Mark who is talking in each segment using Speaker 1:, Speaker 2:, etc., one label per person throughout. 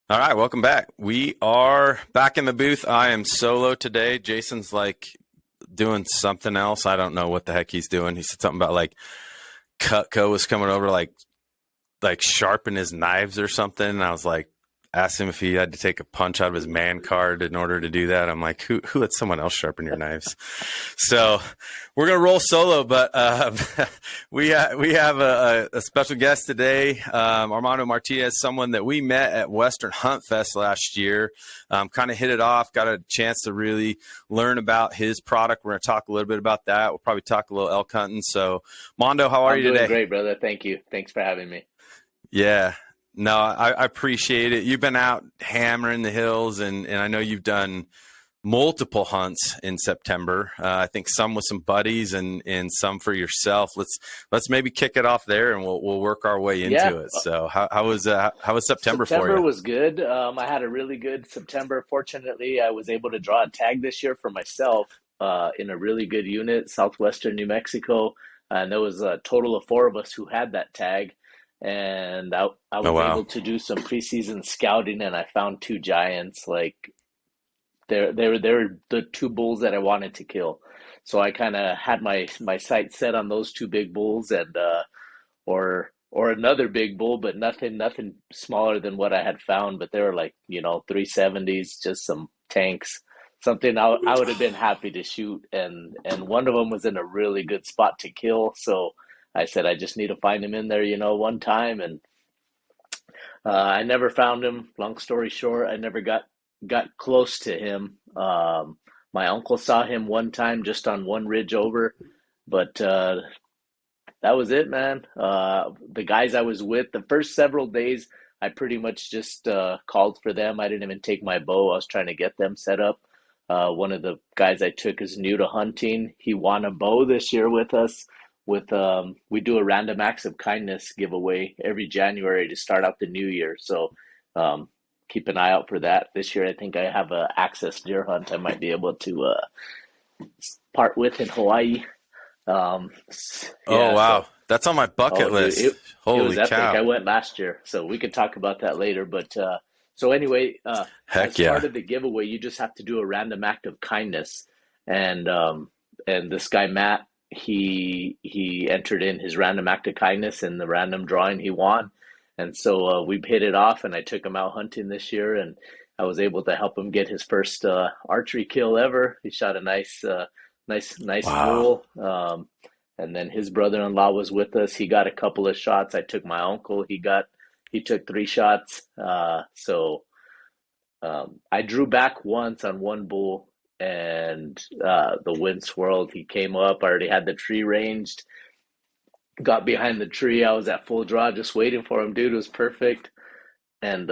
Speaker 1: All right, welcome back. We are back in the booth. I am solo today. Jason's like doing something else. I don't know what the heck he's doing. He said something about like Cutco was coming over to like sharpen his knives or something. And I was like, asked him if he had to take a punch out of his man card in order to do that. I'm like, who let someone else sharpen your knives? So we're gonna roll solo, but we have a special guest today, Armondo Martinez, someone that we met at Western Hunt Fest last year. Kind of hit it off, got a chance to really learn about his product. We're gonna talk a little bit about that. We'll probably talk a little elk hunting. So, Mondo, how are
Speaker 2: I'm
Speaker 1: you
Speaker 2: doing
Speaker 1: today?
Speaker 2: great, brother. Thank you. Thanks for having me.
Speaker 1: Yeah. No, I appreciate it. You've been out hammering the hills, and I know you've done multiple hunts in September. I think some with some buddies and some for yourself. Let's maybe kick it off there, and we'll work our way
Speaker 2: Yeah,
Speaker 1: into it. So how was September for
Speaker 2: September
Speaker 1: you?
Speaker 2: was good. I had a really good September. Fortunately, I was able to draw a tag this year for myself in a really good unit, southwestern New Mexico. And there was a total of four of us who had that tag. And I
Speaker 1: Oh
Speaker 2: was
Speaker 1: wow.
Speaker 2: able to do some preseason scouting, and I found two giants. Like they were the two bulls that I wanted to kill. So I kind of had my sights set on those two big bulls, and or another big bull, but nothing smaller than what I had found. But they were like 370s, just some tanks, something I would have been happy to shoot. And one of them was in a really good spot to kill. So I said I just need to find him in there, one time. And I never found him. Long story short, I never got close to him. My uncle saw him one time just on one ridge over, but that was it, man. The guys I was with, the first several days, I pretty much just called for them. I didn't even take my bow. I was trying to get them set up. One of the guys I took is new to hunting. He won a bow this year with us. We do a random acts of kindness giveaway every January to start out the new year. So um, keep an eye out for that. This year, I think I have a access deer hunt I might be able to part with in Hawaii.
Speaker 1: Oh
Speaker 2: Yeah,
Speaker 1: wow.
Speaker 2: so
Speaker 1: That's on my
Speaker 2: oh,
Speaker 1: bucket
Speaker 2: dude,
Speaker 1: list.
Speaker 2: it was
Speaker 1: Holy
Speaker 2: epic. I
Speaker 1: cow.
Speaker 2: went last year, so we could talk about that later. But so anyway,
Speaker 1: Heck
Speaker 2: as part
Speaker 1: yeah.
Speaker 2: of the giveaway, you just have to do a random act of kindness, and this guy Matt, he entered in his random act of kindness in the random drawing he won, and so we hit it off, and I took him out hunting this year, and I was able to help him get his first archery kill ever. He shot a nice
Speaker 1: Wow.
Speaker 2: bull. And then his brother-in-law was with us. He got a couple of shots. I took my uncle. He took three shots. I drew back once on one bull, and the wind swirled. He came up. I already had the tree ranged. Got behind the tree. I was at full draw, just waiting for him. Dude, it was perfect. And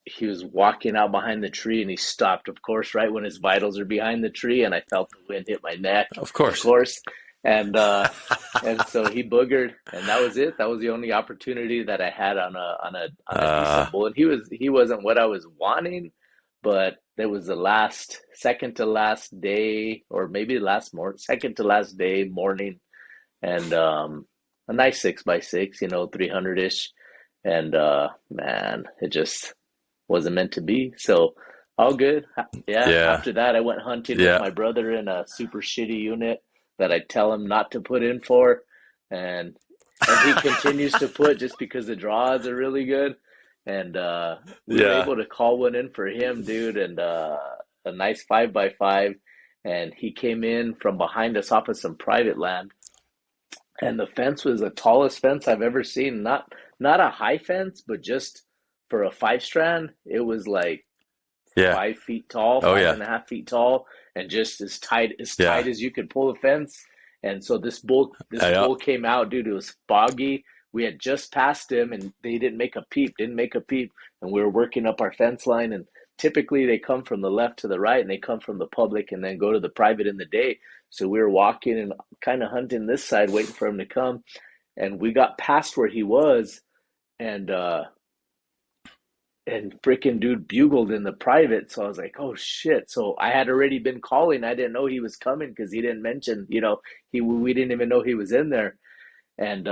Speaker 2: he was walking out behind the tree, and he stopped, of course, right when his vitals are behind the tree. And I felt the wind hit my neck,
Speaker 1: Of
Speaker 2: of
Speaker 1: course.
Speaker 2: course. And and so he boogered, and that was it. That was the only opportunity that I had on a
Speaker 1: Uh
Speaker 2: decent bull. And he wasn't what I was wanting, but it was the last second to last day, or maybe second to last day morning, and a nice 6 by 6, 300-ish. And man, it just wasn't meant to be. So all good. Yeah,
Speaker 1: yeah.
Speaker 2: after that I went hunting with
Speaker 1: Yeah.
Speaker 2: my brother in a super shitty unit that I tell him not to put in for, and he continues to put just because the draws are really good. And we were
Speaker 1: Yeah.
Speaker 2: able to call one in for him, dude, and a nice 5 by 5. And he came in from behind us off of some private land, and the fence was the tallest fence I've ever seen. Not a high fence, but just for a five strand, it was like
Speaker 1: Yeah.
Speaker 2: 5 feet tall,
Speaker 1: Oh
Speaker 2: five
Speaker 1: yeah.
Speaker 2: and a half feet tall, and just as tight
Speaker 1: Yeah.
Speaker 2: as you could pull a fence. And so this
Speaker 1: Yeah.
Speaker 2: bull came out, dude. It was foggy. We had just passed him, and they didn't make a peep. And we were working up our fence line, and typically they come from the left to the right, and they come from the public, and then go to the private in the day. So we were walking and kind of hunting this side, waiting for him to come, and we got past where he was, and freaking dude bugled in the private. So I was like, oh shit. So I had already been calling. I didn't know he was coming because he didn't mention, we didn't even know he was in there. And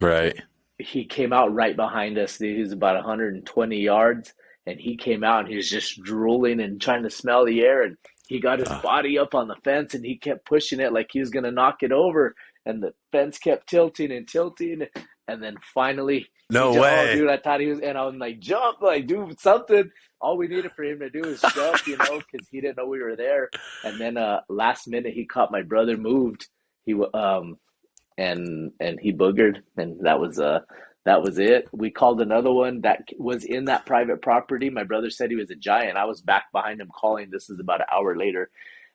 Speaker 1: Right.
Speaker 2: he came out right behind us. He was about 120 yards, and he came out and he was just drooling and trying to smell the air, and he got his body up on the fence and he kept pushing it like he was gonna knock it over, and the fence kept tilting and tilting, and then finally he
Speaker 1: No
Speaker 2: just, oh
Speaker 1: way.
Speaker 2: dude, I thought he was, and I was like, jump, like do something. All we needed for him to do is jump, because he didn't know we were there. And then last minute he caught my brother moved. He and he boogered, and that was it. We called another one that was in that private property. My brother said he was a giant. I was back behind him calling. This is about an hour later,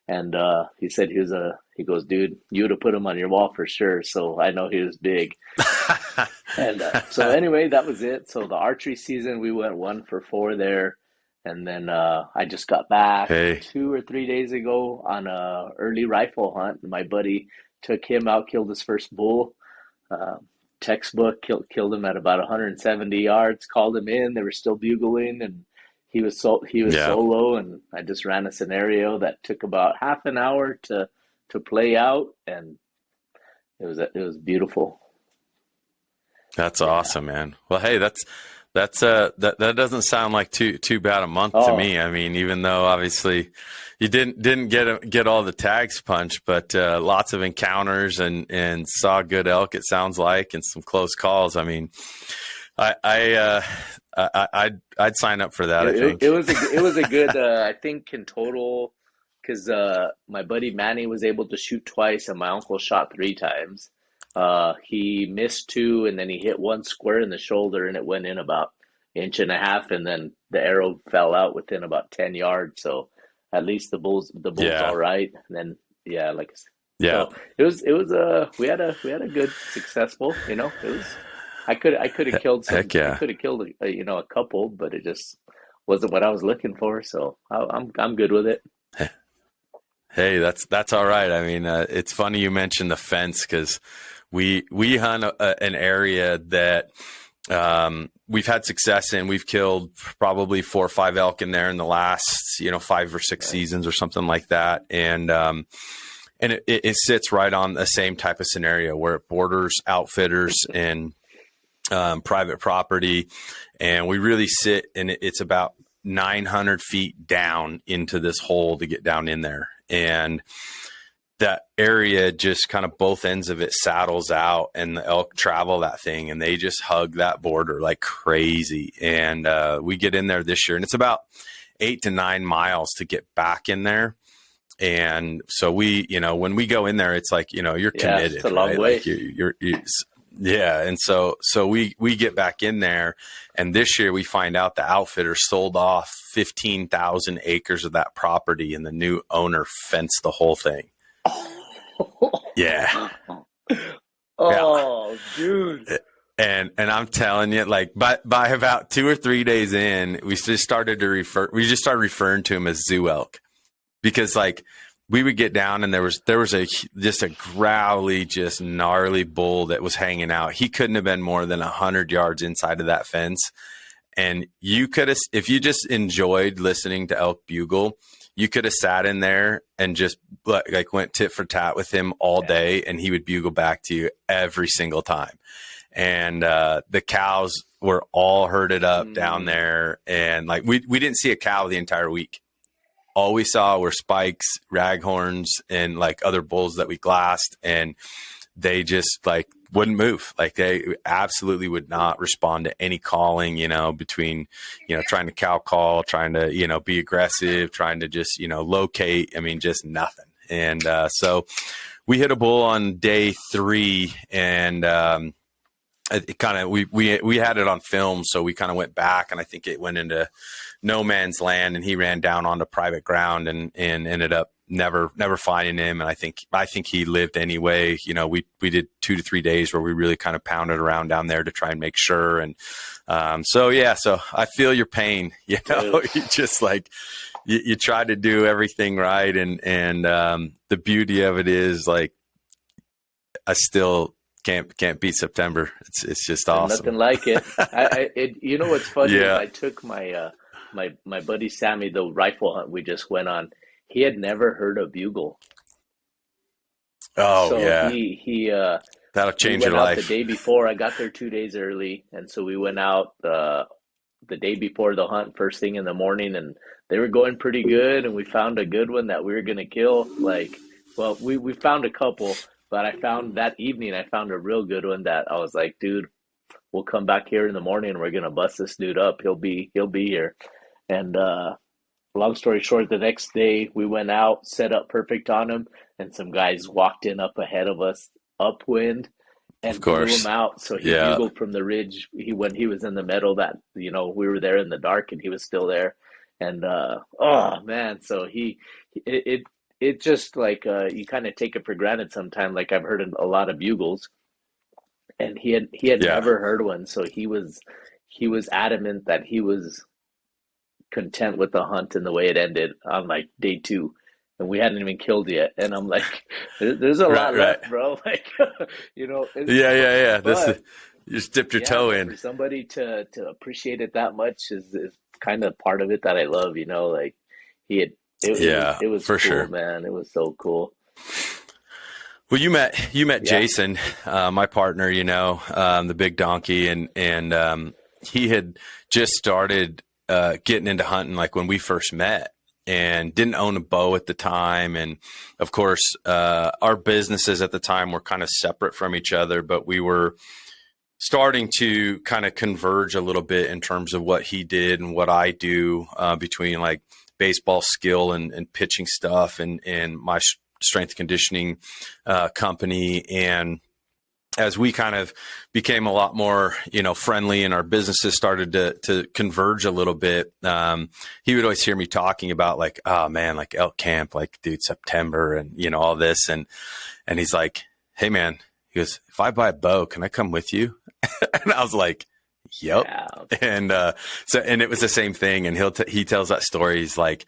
Speaker 2: and he said he goes, dude, you would have put him on your wall for sure. So I know he was big. And so anyway, that was it. So the archery season, we went 1 for 4 there. And then I just got back
Speaker 1: Hey,
Speaker 2: 2 or 3 days ago on a early rifle hunt. My buddy took him out, killed his first bull. Uh, Textbook killed him at about 170 yards. Called him in. They were still bugling, and he was
Speaker 1: yeah,
Speaker 2: solo. And I just ran a scenario that took about half an hour to play out, and it was beautiful.
Speaker 1: that's
Speaker 2: Yeah.
Speaker 1: awesome, man. Well, hey, that doesn't sound like too bad a month to
Speaker 2: Oh,
Speaker 1: me. I mean, even though obviously you didn't get all the tags punched, but lots of encounters and saw good elk. It sounds like, and some close calls. I mean, I'd sign up for that. I
Speaker 2: it
Speaker 1: think.
Speaker 2: was a good I think in total, because my buddy Manny was able to shoot twice and my uncle shot 3 times. He missed two and then he hit one square in the shoulder and it went in about inch and a half, and then the arrow fell out within about 10 yards. So at least the bull's all
Speaker 1: Yeah,
Speaker 2: right. And then yeah, like I said,
Speaker 1: yeah,
Speaker 2: so it was we had a good successful, it was. I could have killed some.
Speaker 1: heck
Speaker 2: I
Speaker 1: yeah.
Speaker 2: could have killed a couple, but it just wasn't what I was looking for. So I'm good with it.
Speaker 1: Hey, that's all right. I mean, it's funny you mentioned the fence because we hunt an area that we've had success in. We've killed probably 4 or 5 elk in there in the last 5 or 6
Speaker 2: Nice.
Speaker 1: seasons or something like that, and it sits right on the same type of scenario where it borders outfitters and private property, and we really sit, and it's about 900 feet down into this hole to get down in there. And that area just kind of both ends of it saddles out, and the elk travel that thing and they just hug that border like crazy. And we get in there this year, and it's about 8 to 9 miles to get back in there. And so when we go in there, it's like, you're
Speaker 2: Yeah, it's a
Speaker 1: committed,
Speaker 2: long
Speaker 1: right? Like
Speaker 2: way.
Speaker 1: yeah. And so we get back in there, and this year we find out the outfitter sold off 15,000 acres of that property, and the new owner fenced the whole thing. Yeah. Yeah.
Speaker 2: Oh, dude.
Speaker 1: And I'm telling you, like by about 2 or 3 days in, we just started referring to him as zoo elk, because like we would get down and there was just a growly, just gnarly bull that was hanging out. He couldn't have been more than 100 yards inside of that fence. And you could have, if you just enjoyed listening to elk bugle, you could have sat in there and just like went tit for tat with him all
Speaker 2: Yeah.
Speaker 1: day, and he would bugle back to you every single time. And the cows were all herded up down
Speaker 2: Mm,
Speaker 1: there, and like we didn't see a cow the entire week. All we saw were spikes, raghorns, and like other bulls that we glassed, and they just like wouldn't move. Like they absolutely would not respond to any calling, between, trying to cow call, trying to, be aggressive, trying to just, locate. I mean, just nothing. And so we hit a bull on day 3, and it kind of we had it on film, so we kind of went back, and I think it went into no man's land, and he ran down onto private ground, and ended up never finding him. And I think he lived anyway. We did 2 to 3 days where we really kind of pounded around down there to try and make sure. And so I feel your pain.
Speaker 2: dude.
Speaker 1: You just like you try to do everything right, and the beauty of it is like I still can't beat September. It's just
Speaker 2: There's
Speaker 1: awesome.
Speaker 2: nothing like it. What's funny is
Speaker 1: Yeah.
Speaker 2: I took my buddy Sammy, the rifle hunt we just went on. He had never heard a bugle.
Speaker 1: Oh
Speaker 2: So
Speaker 1: yeah. That'll
Speaker 2: we
Speaker 1: change your
Speaker 2: went out the
Speaker 1: life.
Speaker 2: day before. I got there 2 days early, and so we went out. the day before the hunt, first thing in the morning, and they were going pretty good. And we found a good one that we were gonna kill. Like, well, we found a couple, but I found that evening I found a real good one that I was like, dude, we'll come back here in the morning and we're gonna bust this dude up. He'll be here. And long story short, the next day we went out, set up perfect on him, and some guys walked in up ahead of us, upwind,
Speaker 1: Of
Speaker 2: and blew him
Speaker 1: course.
Speaker 2: out. So he
Speaker 1: Yeah.
Speaker 2: bugled from the ridge. When he was in the meadow, that we were there in the dark, and he was still there. And oh man, so it it, it just like you kind of take it for granted sometimes. Like I've heard a lot of bugles, and he had
Speaker 1: Yeah.
Speaker 2: never heard one, so he was adamant that he was content with the hunt and the way it ended on like day two, and we hadn't even killed yet. And I'm like, there's a
Speaker 1: Right,
Speaker 2: lot
Speaker 1: right.
Speaker 2: left, bro. Like,
Speaker 1: Yeah, yeah, yeah. This is,
Speaker 2: but
Speaker 1: you just dipped your
Speaker 2: yeah,
Speaker 1: toe
Speaker 2: but
Speaker 1: in.
Speaker 2: for somebody to appreciate it that much is kind of part of it that I love. Like he had,
Speaker 1: Yeah,
Speaker 2: it was
Speaker 1: for
Speaker 2: cool,
Speaker 1: sure.
Speaker 2: man. It was so cool.
Speaker 1: Well, you met
Speaker 2: Yeah,
Speaker 1: Jason, my partner, the big donkey, and he had just started getting into hunting like when we first met, and didn't own a bow at the time. And of course, our businesses at the time were kind of separate from each other, but we were starting to kind of converge a little bit in terms of what he did and what I do, between like baseball skill and pitching stuff, and my strength conditioning company. And as we kind of became a lot more, friendly, and our businesses started to converge a little bit, he would always hear me talking about like, oh man, like elk camp, like dude, September, and all this. And he's like, hey man, he goes, if I buy a bow, can I come with you? And I was like, yep.
Speaker 2: yeah,
Speaker 1: And and it was the same thing. And he tells that story. He's like,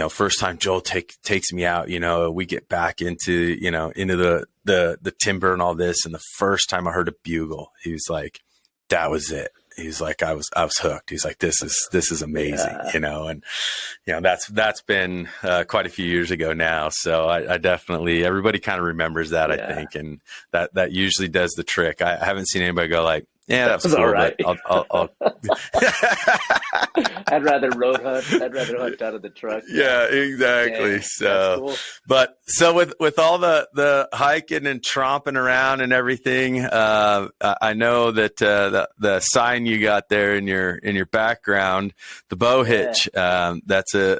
Speaker 1: first time Joel takes me out, we get back into the timber and all this. And the first time I heard a bugle, he was like, that was it. He's like, I was hooked. He's like, this is amazing,
Speaker 2: yeah,
Speaker 1: and that's been quite a few years ago now. So I definitely, everybody kind of remembers that, I
Speaker 2: yeah.
Speaker 1: think. And that usually does the trick. I haven't seen anybody go like, yeah, that
Speaker 2: That
Speaker 1: was
Speaker 2: was all
Speaker 1: cool, but
Speaker 2: right.
Speaker 1: I'll
Speaker 2: I'd rather road hunt. I'd rather hunt out of the truck. Yeah.
Speaker 1: Yeah, exactly.
Speaker 2: Dang, that's
Speaker 1: So,
Speaker 2: cool.
Speaker 1: but so with all the hiking and tromping around and everything, I know that the sign you got there in your background, the Bow
Speaker 2: Yeah.
Speaker 1: Hitch, that's a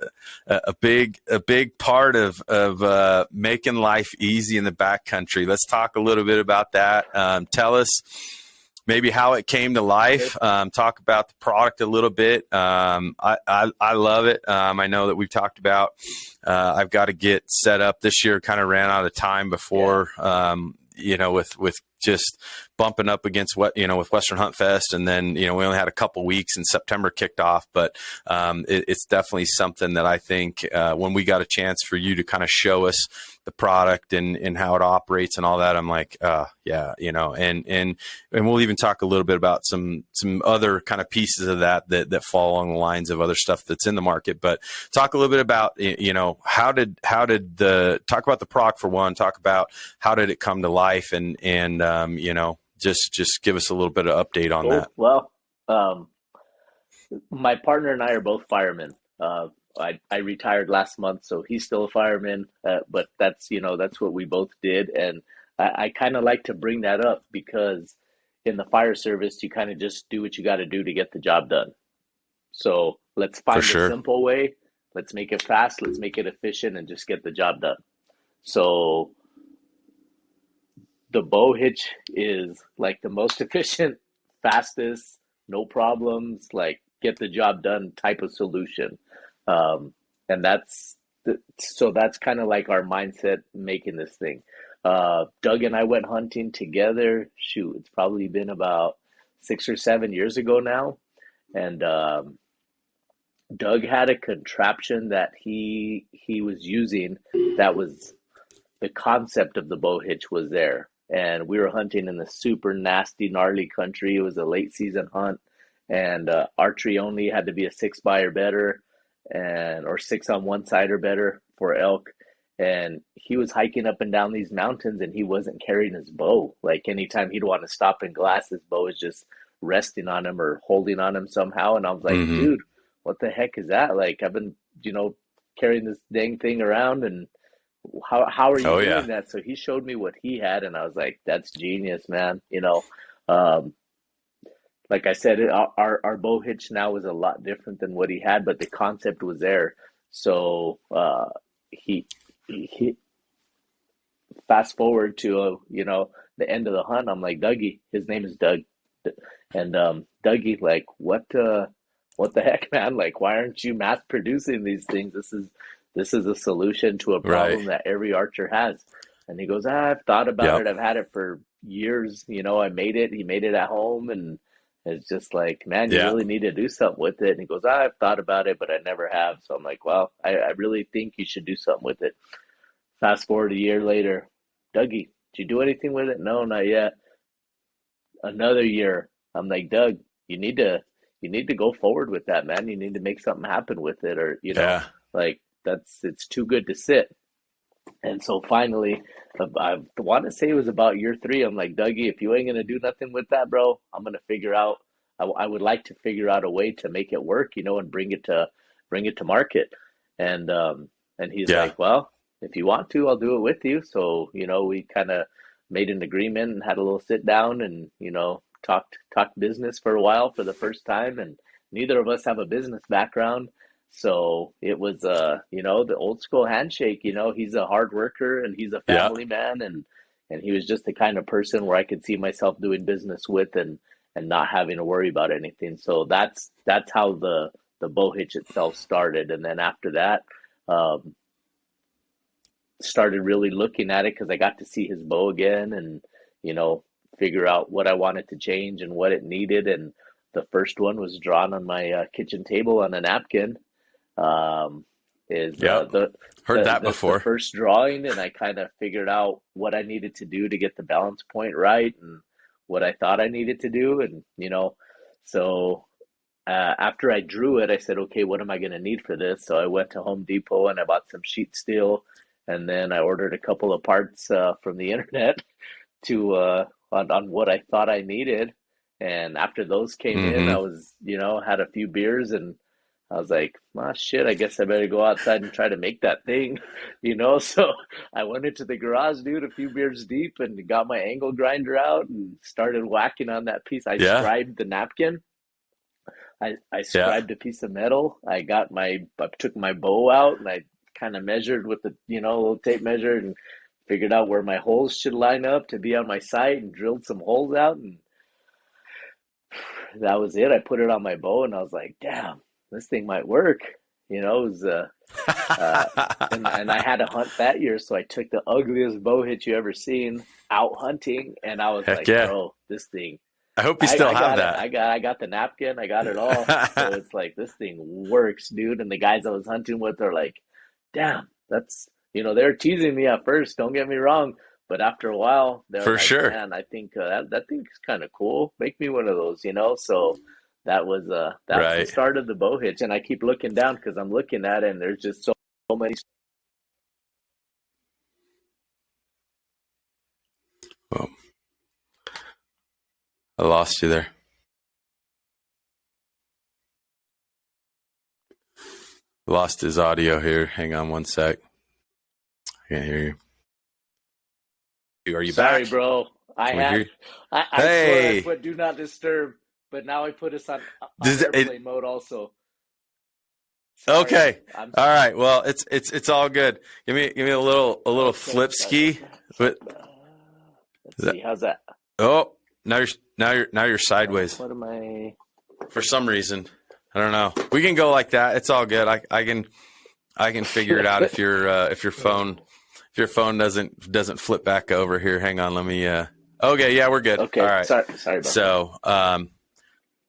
Speaker 1: big part of making life easy in the backcountry. Let's talk a little bit about that. Tell us maybe how it came to
Speaker 2: Okay.
Speaker 1: life. Talk about the product a little bit. I love it. I know that we've talked about. I've got to get set up this year. Kind of ran out of time
Speaker 2: Yeah.
Speaker 1: before. With just bumping up against with Western Hunt Fest, and then we only had a couple weeks, and September kicked off. But it's definitely something that I think when we got a chance for you to kind of show us the product and how it operates and all that, I'm like, yeah, and we'll even talk a little bit about some other kind of pieces of that fall along the lines of other stuff that's in the market. But talk a little bit about how did the talk about the product for one, talk about how did it come to life, and just give us a little bit of update on
Speaker 2: Cool.
Speaker 1: that.
Speaker 2: Well, um, my partner and I are both firemen. I retired last month, so he's still a fireman. But that's what we both did, and I kind of like to bring that up because in the fire service, you kind of just do what you got to do to get the job done. So let's
Speaker 1: For
Speaker 2: find a
Speaker 1: sure.
Speaker 2: simple way. Let's make it fast. Let's make it efficient, and just get the job done. So the bow hitch is like the most efficient, fastest, no problems, like get the job done type of solution. And so that's kind of like our mindset making this thing. Doug and I went hunting together. Shoot, it's probably been about 6 or 7 years ago now. And Doug had a contraption that he was using that was the concept of the bow hitch was there. And we were hunting in the super nasty, gnarly country. It was a late season hunt, and archery only had to be a 6 by or better, and or six on one side or better for elk. And he was hiking up and down these mountains, and he wasn't carrying his bow. Like anytime he'd want to stop and glass, his bow is just resting on him or holding on him somehow. And I was like,
Speaker 1: Mm-hmm.
Speaker 2: dude, what the heck is that? Like, I've been, carrying this dang thing around, and how are you
Speaker 1: Oh yeah.
Speaker 2: doing that? So he showed me what he had, and I was like, that's genius, man. Um, like I said, our bow hitch now is a lot different than what he had, but the concept was there. So he, he fast forward to the end of the hunt. I'm like, Dougie, his name is Doug, and Dougie, like, what the heck, man? Like, why aren't you mass producing these things? This is a solution to a
Speaker 1: Right.
Speaker 2: problem that every archer has. And he goes, I've thought about
Speaker 1: Yep.
Speaker 2: it. I've had it for years. I made it. He made it at home, and it's just like, man, you
Speaker 1: Yeah.
Speaker 2: really need to do something with it. And he goes, I've thought about it, but I never have. So I'm like, well, I really think you should do something with it. Fast forward a year later, Dougie, did you do anything with it? No, not yet. Another year. I'm like, Doug, you need to you need to go forward with that, man. You need to make something happen with it, or
Speaker 1: Yeah.
Speaker 2: like it's too good to sit. And so finally, I want to say it was about year three. I'm like, Dougie, if you ain't gonna do nothing with that, bro, I'm gonna figure out. I would like to figure out a way to make it work, and bring it to market. And he's
Speaker 1: Yeah.
Speaker 2: like, well, if you want to, I'll do it with you. So we kind of made an agreement and had a little sit down, and talked business for a while for the first time. And neither of us have a business background. So it was, the old school handshake. He's a hard worker and he's a
Speaker 1: Yeah.
Speaker 2: family man, and he was just the kind of person where I could see myself doing business with, and not having to worry about anything. So that's how the bow hitch itself started. And then after that, um, started really looking at it because I got to see his bow again, and you know figure out what I wanted to change and what it needed. And the first one was drawn on my kitchen table on a napkin. um, is
Speaker 1: Yep.
Speaker 2: the,
Speaker 1: Heard
Speaker 2: the
Speaker 1: that
Speaker 2: the
Speaker 1: before.
Speaker 2: first drawing, and I kind of figured out what I needed to do to get the balance point right, and what I thought I needed to do. And so after I drew it, I said, okay, what am I going to need for this? So I went to Home Depot and I bought some sheet steel, and then I ordered a couple of parts from the internet to on what I thought I needed. And after those came in, I
Speaker 1: Mm-hmm.
Speaker 2: was, had a few beers, and I was like, ah, shit, I guess I better go outside and try to make that thing, So I went into the garage, dude, a few beers deep, and got my angle grinder out and started whacking on that piece. I
Speaker 1: Yeah.
Speaker 2: scribed the napkin. I
Speaker 1: Yeah.
Speaker 2: scribed a piece of metal. I took my bow out and I kind of measured with the, little tape measure, and figured out where my holes should line up to be on my sight, and drilled some holes out, and that was it. I put it on my bow and I was like, damn, this thing might work. It was uh and I had a hunt that year, so I took the ugliest bow hitch you ever seen out hunting, and I was
Speaker 1: Heck
Speaker 2: like,
Speaker 1: yeah.
Speaker 2: bro, this thing,
Speaker 1: I hope you
Speaker 2: I
Speaker 1: still have
Speaker 2: got it.
Speaker 1: that.
Speaker 2: I got the napkin. I got it all. So it's like, this thing works, dude. And the guys I was hunting with are like, damn, they're teasing me at first. Don't get me wrong. But after a while, they're
Speaker 1: For
Speaker 2: like,
Speaker 1: sure.
Speaker 2: man, I think that thing's kind of cool. Make me one of those. So that was the
Speaker 1: Right.
Speaker 2: start of the bow hitch. And I keep looking down because I'm looking at it, and there's just so many.
Speaker 1: Well, I lost you there. Lost his audio here. Hang on one sec. I can't hear you. Are you
Speaker 2: Sorry,
Speaker 1: back?
Speaker 2: bro. I
Speaker 1: Can we hear
Speaker 2: had
Speaker 1: you?
Speaker 2: I swear I
Speaker 1: Hey.
Speaker 2: put do not disturb, but now I put us on
Speaker 1: Does it,
Speaker 2: airplane mode also. Sorry.
Speaker 1: okay.
Speaker 2: I'm
Speaker 1: All right. Well, it's all good. Give me a little
Speaker 2: okay.
Speaker 1: flip ski. But
Speaker 2: Let's see. How's that?
Speaker 1: oh, now you're sideways
Speaker 2: What am I?
Speaker 1: for some reason. I don't know. We can go like that. It's all good. I can figure it out if your phone doesn't flip back over here. Hang on. Let me okay, yeah, we're good. All
Speaker 2: Okay.
Speaker 1: right.
Speaker 2: Sorry about that.
Speaker 1: So,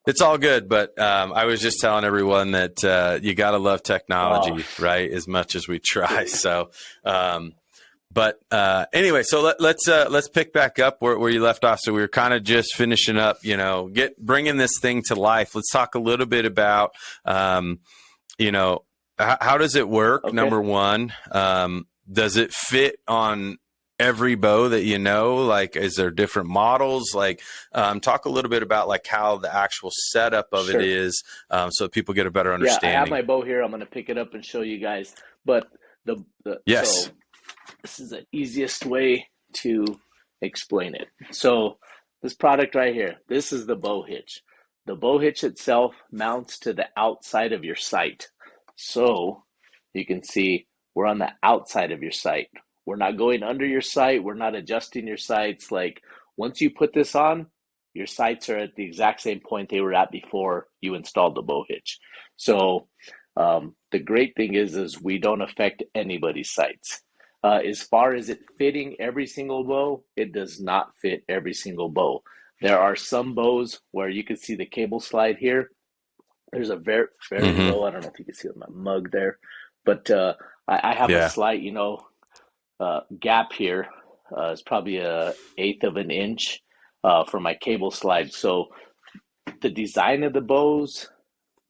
Speaker 1: it's all good, but I was just telling everyone that you got to love
Speaker 2: Oh,
Speaker 1: technology, right? As much as we try. So, but anyway, so let's pick back up where you left off. So we were kind of just finishing up, bringing this thing to life. Let's talk a little bit about, you know, how does it work?
Speaker 2: okay.
Speaker 1: Number one, does it fit on every bow that you know? Like, is there different models? Like, talk a little bit about like how the actual setup of it
Speaker 2: Sure.
Speaker 1: is, so that people get a better
Speaker 2: Yeah, I have
Speaker 1: understanding.
Speaker 2: my bow here. I'm going to pick it up and show you guys. But so
Speaker 1: Yes.
Speaker 2: this is the easiest way to explain it. So this product right here, this is the bow hitch. The bow hitch itself mounts to the outside of your sight. So you can see we're on the outside of your sight. We're not going under your sight. We're not adjusting your sights. Like once you put this on, your sights are at the exact same point they were at before you installed the bow hitch. So the great thing is we don't affect anybody's sights. As far as it fitting every single bow, it does not fit every single bow. There are some bows where you can see the cable slide here. There's a very
Speaker 1: Mm-hmm.
Speaker 2: low. I don't know if you can see my mug there, but I have a
Speaker 1: Yeah.
Speaker 2: slight, gap here. It's probably a eighth of an inch for my cable slide. So the design of the bows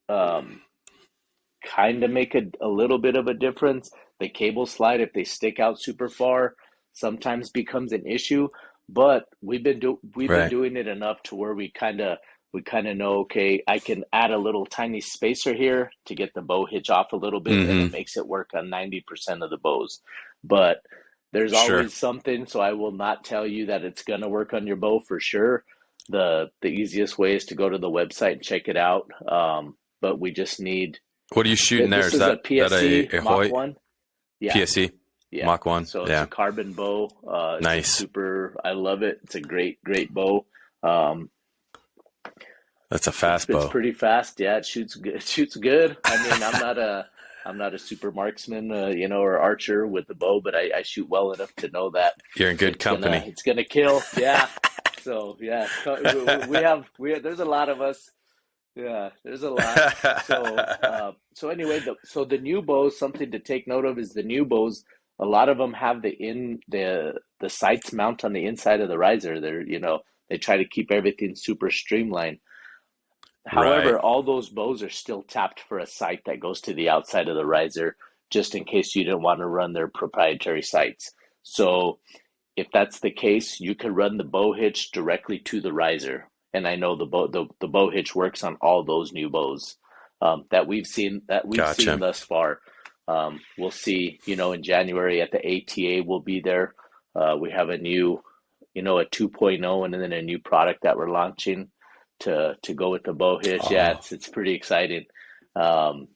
Speaker 2: um, kind of make a little bit of a difference. The cable slide, if they stick out super far, sometimes becomes an issue. But we've been
Speaker 1: Right.
Speaker 2: doing it enough to where we kind of know, okay, I can add a little tiny spacer here to get the bow hitch off a little bit, and it
Speaker 1: Mm-hmm.
Speaker 2: makes it work on 90% of the bows. But there's
Speaker 1: Sure.
Speaker 2: always something, so I will not tell you that it's gonna work on your bow for sure. The easiest way is to go to the website and check it out. But we just need
Speaker 1: What are you shooting there?
Speaker 2: this
Speaker 1: Is
Speaker 2: is a
Speaker 1: that
Speaker 2: PSC
Speaker 1: a
Speaker 2: Mach
Speaker 1: Hoyt
Speaker 2: 1. Yeah,
Speaker 1: PSC
Speaker 2: yeah.
Speaker 1: Mach 1?
Speaker 2: So it's a
Speaker 1: Yeah.
Speaker 2: carbon bow. It's a
Speaker 1: Nice.
Speaker 2: super, I love it. It's a great bow. Um,
Speaker 1: That's a fast
Speaker 2: it's
Speaker 1: bow.
Speaker 2: pretty fast. Yeah, it shoots good. It shoots good. I mean, I'm not a super marksman, or archer with the bow, but I shoot well enough to know that
Speaker 1: You're in good
Speaker 2: it's gonna
Speaker 1: company.
Speaker 2: it's gonna kill. Yeah. So yeah, we have there's a lot of us. Yeah, there's a lot. So anyway, the new bows, something to take note of is the new bows. A lot of them have the sights mount on the inside of the riser. They try to keep everything super streamlined.
Speaker 1: Right.
Speaker 2: However, all those bows are still tapped for a sight that goes to the outside of the riser, just in case you didn't want to run their proprietary sights. So if that's the case, you could run the bow hitch directly to the riser. And I know the bow hitch works on all those new bows that we've seen
Speaker 1: Gotcha.
Speaker 2: thus far. We'll see, in January at the ATA, we'll be there. We have a new, a 2.0 and then a new product that we're launching to go with the bow hitch. Yeah,
Speaker 1: Oh,
Speaker 2: it's pretty exciting. Um,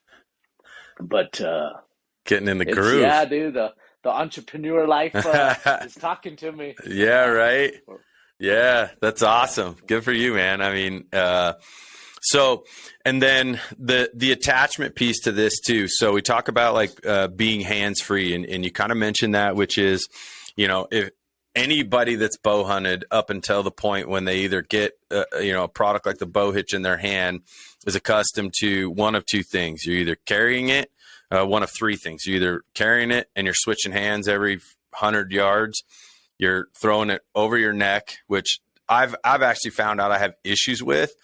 Speaker 2: but
Speaker 1: getting in the
Speaker 2: it's yeah,
Speaker 1: groove.
Speaker 2: dude, the entrepreneur life is talking to me.
Speaker 1: Yeah, right.
Speaker 2: Or-
Speaker 1: Yeah, that's
Speaker 2: yeah.
Speaker 1: awesome. Good for you, man. I mean, so, and then the attachment piece to this too. So we talk about like being hands free, and you kind of mentioned that, which is, if anybody that's bow hunted up until the point when they either get a product like the bow hitch in their hand is accustomed to one of two things. You're either carrying it, one of three things. You're either carrying it and you're switching hands every 100 yards. You're throwing it over your neck, which I've actually found out I have issues with,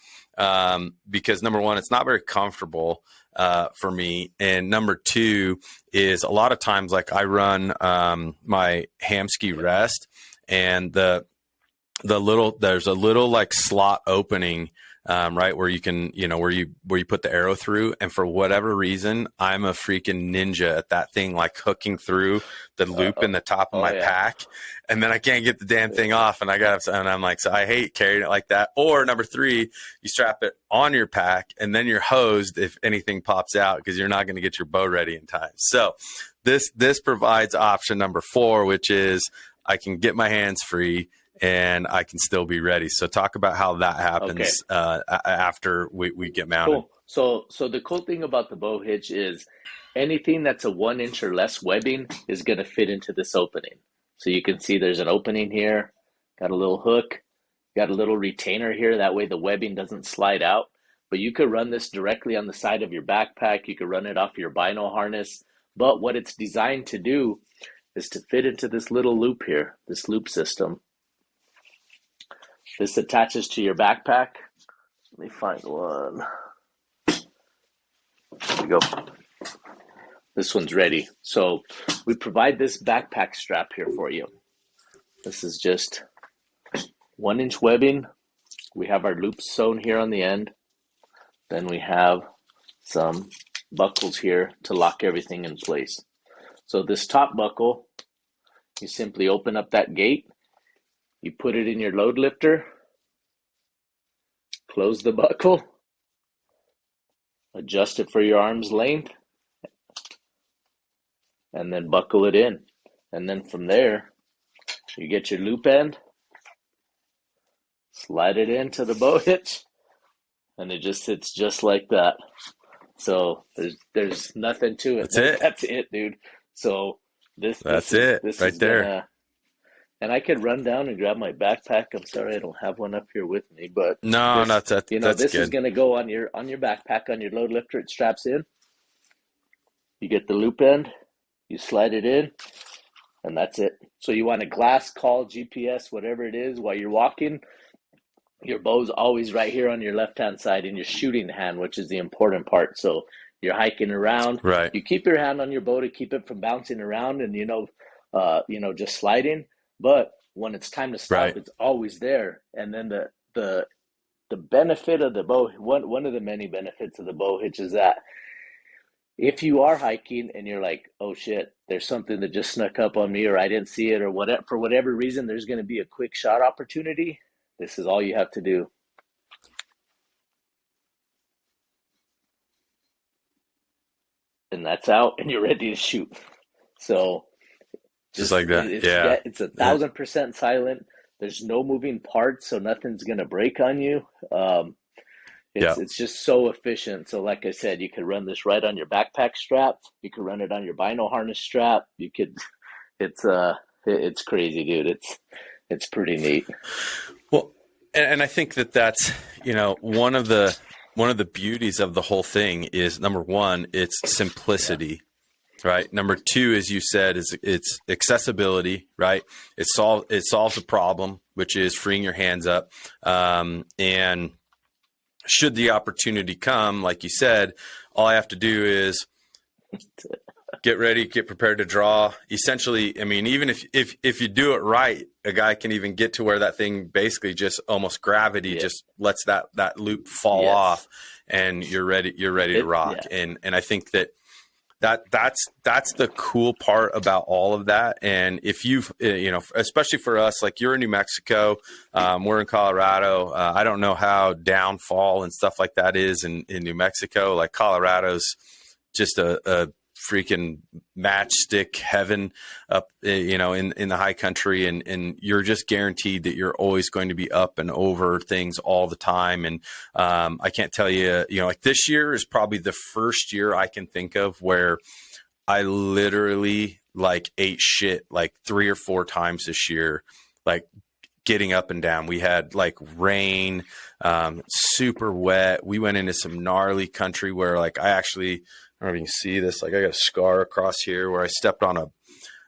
Speaker 1: because number one, it's not very comfortable for me, and number two is a lot of times like I run my Hamsky rest, and there's a little like slot opening, right where you can, where you put the arrow through. And for whatever reason, I'm a freaking ninja at that thing, like hooking through the loop in
Speaker 2: Oh,
Speaker 1: the top of
Speaker 2: oh
Speaker 1: my
Speaker 2: yeah.
Speaker 1: pack. And then I can't get the damn thing
Speaker 2: Yeah.
Speaker 1: off. And I'm like, so I hate carrying it like that. Or number three, you strap it on your pack and then you're hosed if anything pops out, because you're not going to get your bow ready in time. So this provides option number four, which is I can get my hands free and I can still be ready. So talk about how that
Speaker 2: Okay.
Speaker 1: happens after we get mounted.
Speaker 2: Cool. So the cool thing about the bow hitch is anything that's a 1 inch or less webbing is going to fit into this opening. So you can see there's an opening here, got a little hook, got a little retainer here. That way the webbing doesn't slide out. But you could run this directly on the side of your backpack. You could run it off your bino harness. But what it's designed to do is to fit into this little loop here, this loop system. This attaches to your backpack. Let me find one. There we go. This one's ready. So we provide this backpack strap here for you. This is just 1-inch webbing. We have our loops sewn here on the end. Then we have some buckles here to lock everything in place. So this top buckle, you simply open up that gate, you put it in your load lifter, close the buckle, adjust it for your arm's length, and then buckle it in. And then from there, you get your loop end, slide it into the bow hitch, and it just sits just like that. So there's nothing to it. That's it, dude. So this is
Speaker 1: there.
Speaker 2: And I could run down and grab my backpack. I'm sorry I don't have one up here with me, but
Speaker 1: that's
Speaker 2: this
Speaker 1: good.
Speaker 2: is gonna go on your backpack, on your load lifter. It straps in. You get the loop end, you slide it in, and that's it. So you want a glass, call, GPS, whatever it is, while you're walking. Your bow's always right here on your left-hand side in your shooting hand, which is the important part. So you're hiking around.
Speaker 1: Right.
Speaker 2: You keep your hand on your bow to keep it from bouncing around and, just sliding. But when it's time to stop, It's always there. And then the benefit of the bow, one of the many benefits of the bow hitch is that if you are hiking and you're like, oh shit, there's something that just snuck up on me, or I didn't see it, or whatever, for whatever reason, there's going to be a quick shot opportunity. This is all you have to do. And that's out, and you're ready to shoot. So
Speaker 1: just like that.
Speaker 2: It's 1,000% silent. There's no moving parts, so nothing's gonna break on you. It's just so efficient. So like I said, you could run this right on your backpack strap. You could run it on your bino harness strap. It's crazy, dude. It's pretty neat.
Speaker 1: Well, and I think that's, one of the beauties of the whole thing is, number one, it's simplicity, right? Number two, as you said, is it's accessibility, right? It solves a problem, which is freeing your hands up. And should the opportunity come, like you said, all I have to do is get ready, get prepared to draw. Essentially, I mean, even if you do it right, a guy can even get to where that thing basically just almost gravity just lets that loop fall off, and you're ready to rock. And I think that's the cool part about all of that. And if you've, especially for us, like you're in New Mexico, we're in Colorado. I don't know how downfall and stuff like that is in New Mexico. Like Colorado's just a freaking matchstick heaven up, in the high country. And you're just guaranteed that you're always going to be up and over things all the time. And I can't tell you, like this year is probably the first year I can think of where I literally like ate shit like 3 or 4 times this year, like getting up and down. We had like rain, super wet. We went into some gnarly country where like I don't know if you can see this. Like I got a scar across here where I stepped on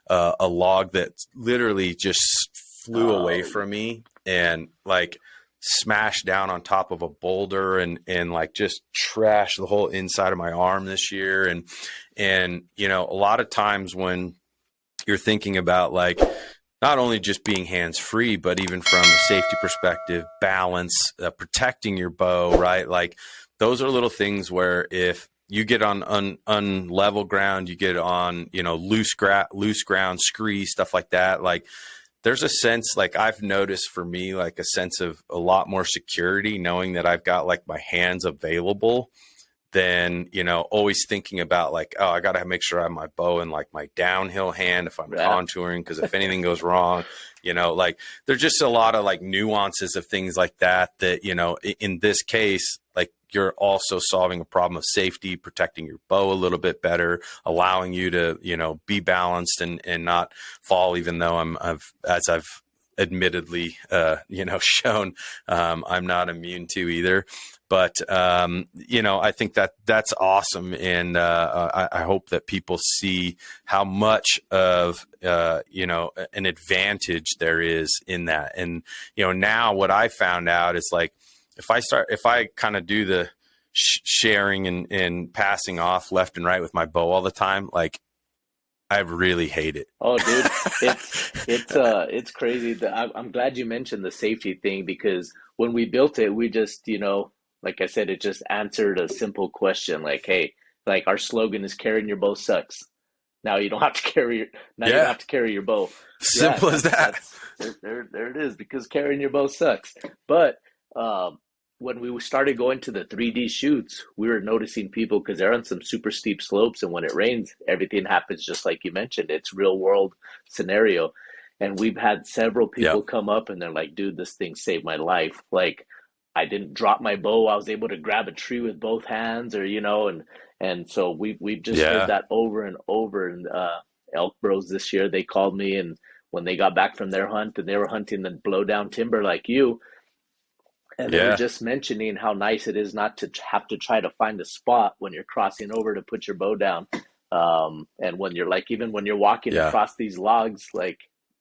Speaker 1: a log that literally just flew away from me and like smashed down on top of a boulder and like just trashed the whole inside of my arm this year. And a lot of times when you're thinking about like not only just being hands free, but even from a safety perspective, balance, protecting your bow, right? Like those are little things where if you get on unlevel ground, you get on, loose ground, scree, stuff like that. Like there's a sense, like I've noticed for me, like a sense of a lot more security knowing that I've got like my hands available than, always thinking about like, oh, I got to make sure I have my bow in like my downhill hand if I'm contouring, because if anything goes wrong, like there's just a lot of like nuances of things like that, in this case, like you're also solving a problem of safety, protecting your bow a little bit better, allowing you to, be balanced and not fall, even though I've admittedly, shown, I'm not immune to either. But, I think that's awesome. And I hope that people see how much of, an advantage there is in that. And, now what I found out is like, if I kind of do the sharing and passing off left and right with my bow all the time, like I really hate it.
Speaker 2: Oh, dude, it's crazy. I'm glad you mentioned the safety thing because when we built it, we just, like I said, it just answered a simple question like, hey, like our slogan is carrying your bow sucks. Now you don't have to carry your now you don't
Speaker 1: Yeah,
Speaker 2: have to carry your bow. Yeah,
Speaker 1: simple as that.
Speaker 2: that's there it is because carrying your bow sucks. But um, when we started going to the 3D shoots, we were noticing people because they're on some super steep slopes, and when it rains, everything happens just like you mentioned. It's real world scenario, and we've had several people
Speaker 1: Yep.
Speaker 2: come up and they're like, "Dude, this thing saved my life." Like I didn't drop my bow. I was able to grab a tree with both hands, or and so we've just heard
Speaker 1: Yeah.
Speaker 2: that over and over. And Elk Bros this year, they called me, and when they got back from their hunt, and they were hunting the blowdown timber like you, and they were
Speaker 1: Yeah.
Speaker 2: just mentioning how nice it is not to have to try to find a spot when you're crossing over to put your bow down. And when you're like, even when you're walking
Speaker 1: Yeah.
Speaker 2: across these logs, like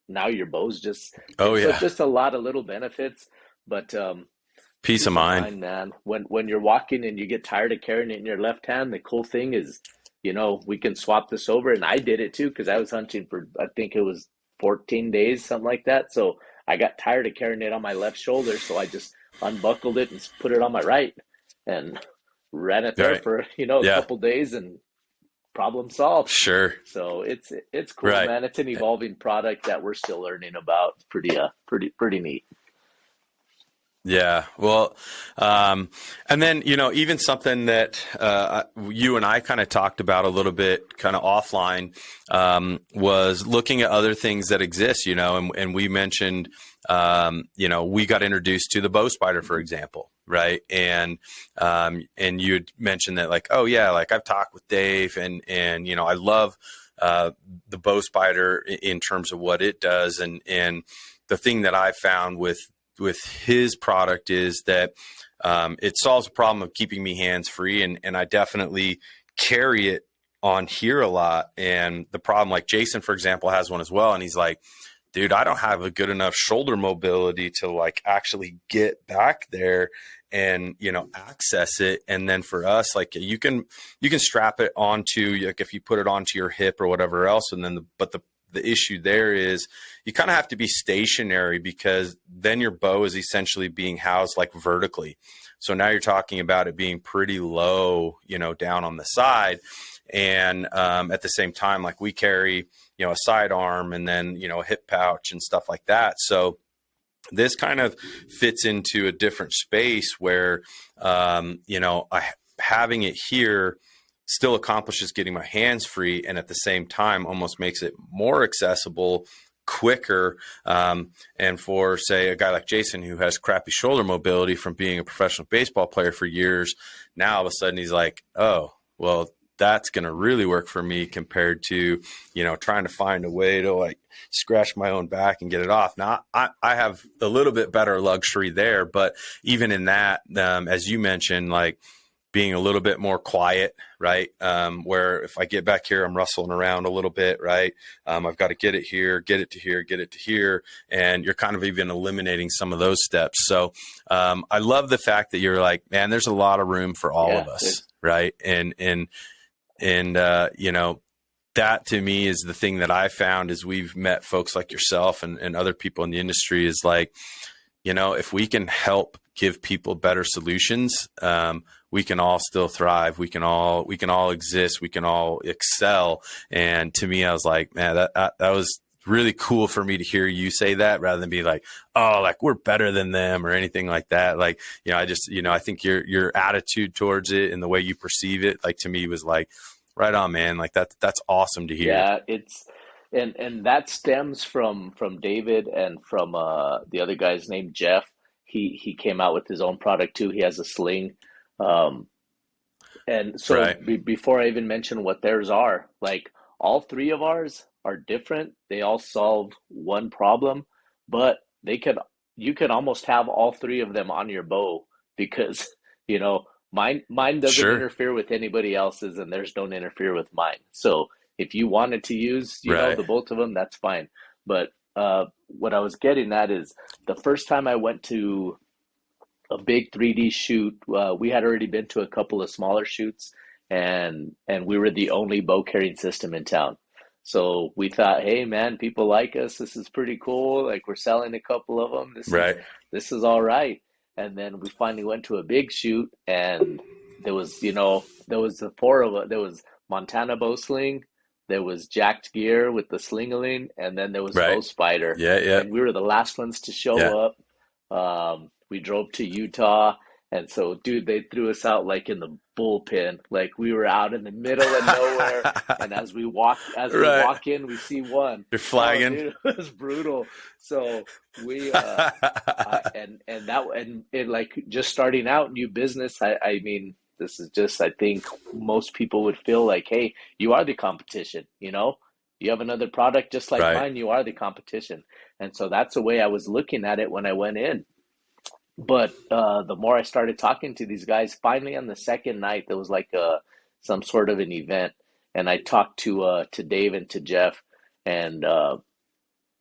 Speaker 2: now your bow's just,
Speaker 1: Oh
Speaker 2: and so
Speaker 1: yeah.
Speaker 2: just a lot of little benefits. But
Speaker 1: Peace of
Speaker 2: peace of
Speaker 1: mind.
Speaker 2: mind, man. When you're walking and you get tired of carrying it in your left hand, the cool thing is, we can swap this over. And I did it too because I was hunting for I think it was 14 days, something like that. So I got tired of carrying it on my left shoulder, so I just unbuckled it and put it on my right, and ran it there
Speaker 1: Right.
Speaker 2: for a
Speaker 1: Yeah.
Speaker 2: couple days, and problem solved.
Speaker 1: Sure.
Speaker 2: So it's cool,
Speaker 1: Right.
Speaker 2: man. It's an evolving product that we're still learning about. It's pretty neat.
Speaker 1: Yeah. Well, and then, even something that you and I kind of talked about a little bit kind of offline was looking at other things that exist, and we mentioned, we got introduced to the bow spider, for example. Right. And you had mentioned that like, oh yeah, like I've talked with Dave and, I love the bow spider in terms of what it does. And the thing that I found with his product is that it solves the problem of keeping me hands free. And I definitely carry it on here a lot. And the problem, like Jason, for example, has one as well. And he's like, dude, I don't have a good enough shoulder mobility to like actually get back there and, access it. And then for us, like you can strap it onto, like if you put it onto your hip or whatever else. And then, the issue there is you kind of have to be stationary because then your bow is essentially being housed like vertically. So now you're talking about it being pretty low, down on the side. And at the same time, like we carry, a sidearm and then, a hip pouch and stuff like that. So this kind of fits into a different space where, having it here still accomplishes getting my hands free and at the same time almost makes it more accessible quicker. And for say a guy like Jason who has crappy shoulder mobility from being a professional baseball player for years, now all of a sudden he's like, oh, well, that's going to really work for me compared to, trying to find a way to like scratch my own back and get it off. Now I have a little bit better luxury there, but even in that, as you mentioned, like, being a little bit more quiet, right? Where if I get back here, I'm rustling around a little bit, right? I've got to get it here, get it to here, get it to here. And you're kind of even eliminating some of those steps. So I love the fact that you're like, man, there's a lot of room for all
Speaker 2: Yeah,
Speaker 1: of us, right? And that to me is the thing that I found is we've met folks like yourself and other people in the industry is like, if we can help give people better solutions, we can all still thrive. We can all exist. We can all excel. And to me, I was like, man, that was really cool for me to hear you say that rather than be like, oh, like we're better than them or anything like that. Like, I just, I think your attitude towards it and the way you perceive it, like to me was like, right on, man. Like that's awesome to hear.
Speaker 2: yeah. It's and that stems from David and from the other guy's named Jeff. He came out with his own product too. He has a sling. Um, And so
Speaker 1: Right.
Speaker 2: before I even mention what theirs are, like all three of ours are different. They all solve one problem, but you could almost have all three of them on your bow because, you know, mine doesn't
Speaker 1: Sure.
Speaker 2: interfere with anybody else's and theirs don't interfere with mine. So if you wanted to use,
Speaker 1: Right.
Speaker 2: the both of them, that's fine. But what I was getting at is the first time I went to a big 3D shoot. We had already been to a couple of smaller shoots, and we were the only bow carrying system in town. So we thought, hey man, people like us. This is pretty cool. Like we're selling a couple of them.
Speaker 1: Right.
Speaker 2: This is all right. And then we finally went to a big shoot, and there was, there was the four of us. There was Montana Bow Sling, there was Jacked Gear with the Slingaling, and then there was
Speaker 1: Right.
Speaker 2: Bow Spider.
Speaker 1: Yeah. Yeah.
Speaker 2: And we were the last ones to
Speaker 1: Yeah.
Speaker 2: show up. We drove to Utah, and so, dude, they threw us out like in the bullpen, like we were out in the middle of nowhere. And as we
Speaker 1: Right.
Speaker 2: walk in, we see one.
Speaker 1: You're
Speaker 2: Oh,
Speaker 1: flagging.
Speaker 2: dude, it was brutal. So we, and it like just starting out new business. I mean, this is just, I think most people would feel like, hey, you are the competition. You have another product just like
Speaker 1: Right.
Speaker 2: mine. You are the competition, and so that's the way I was looking at it when I went in. But the more I started talking to these guys, finally on the second night, there was like some sort of an event, and I talked to Dave and to Jeff, and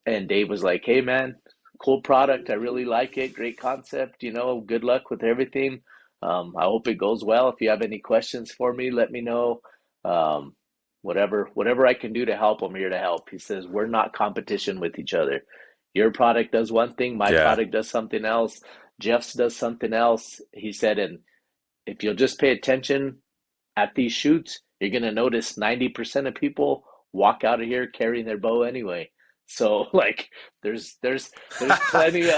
Speaker 2: Dave was like, "Hey man, cool product. I really like it. Great concept. Good luck with everything. I hope it goes well. If you have any questions for me, let me know. Um, whatever I can do to help, I'm here to help." He says, "We're not competition with each other. Your product does one thing, my
Speaker 1: Yeah.
Speaker 2: product does something else, Jeff's does something else." He said, "And if you'll just pay attention at these shoots, you're going to notice 90% of people walk out of here carrying their bow anyway." So like there's plenty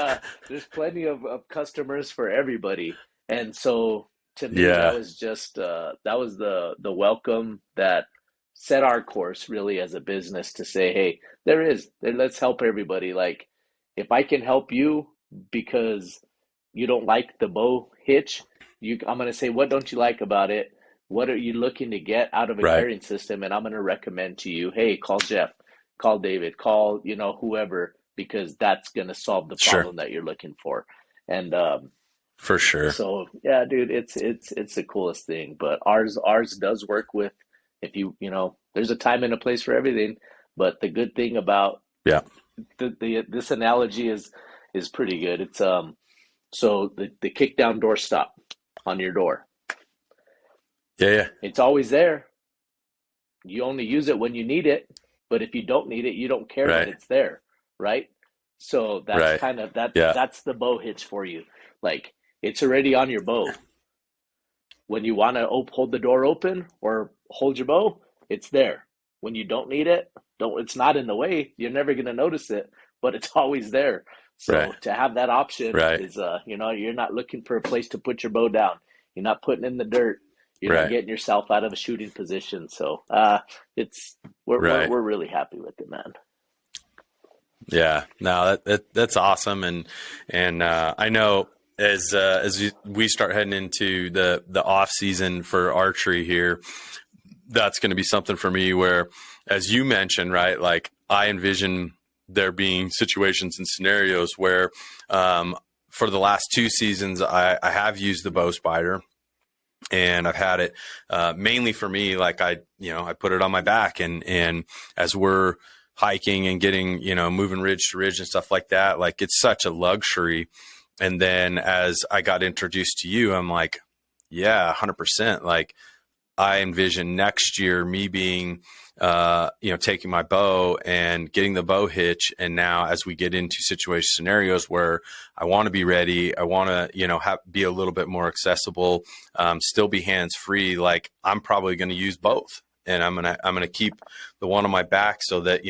Speaker 2: of customers for everybody. And so to me that
Speaker 1: Yeah.
Speaker 2: was just that was the welcome that set our course really as a business to say, hey, let's help everybody. Like if I can help you because you don't like the bow hitch, I'm going to say, what don't you like about it? What are you looking to get out of a
Speaker 1: Right.
Speaker 2: carrying system? And I'm going to recommend to you, hey, call Jeff, call David, call, whoever, because that's going to solve the
Speaker 1: Sure.
Speaker 2: problem that you're looking for. And
Speaker 1: For sure.
Speaker 2: so, yeah, dude, it's the coolest thing. But ours does work with, if there's a time and a place for everything. But the good thing about
Speaker 1: Yeah.
Speaker 2: this analogy is pretty good. It's so the kick down door stop on your door,
Speaker 1: Yeah. Yeah.
Speaker 2: it's always there. You only use it when you need it, but if you don't need it, you don't care that
Speaker 1: Right.
Speaker 2: it's there, right? So that's
Speaker 1: Right.
Speaker 2: kind of
Speaker 1: Yeah.
Speaker 2: that's the bow hitch for you. Like it's already on your bow. When you want to hold the door open or hold your bow, it's there. When you don't need it, don't it's not in the way. You're never going to notice it, but it's always there.
Speaker 1: Right.
Speaker 2: So to have that option
Speaker 1: Right.
Speaker 2: is you're not looking for a place to put your bow down. You're not putting in the dirt. You're not
Speaker 1: Right.
Speaker 2: getting yourself out of a shooting position. So it's
Speaker 1: Right.
Speaker 2: we're really happy with it, man.
Speaker 1: Yeah. No, that's awesome. And I know as we start heading into the off season for archery here, that's going to be something for me where, as you mentioned, right, like I envision there being situations and scenarios where, for the last 2 seasons, I have used the bow spider, and I've had it mainly for me. Like I put it on my back, and as we're hiking and getting, moving ridge to ridge and stuff like that, like it's such a luxury. And then as I got introduced to you, I'm like, yeah, 100%. Like I envision next year me being, taking my bow and getting the bow hitch. And now as we get into situation scenarios where I want to be ready, I want to, be a little bit more accessible, still be hands free. Like I'm probably going to use both, and I'm going to keep the one on my back so that,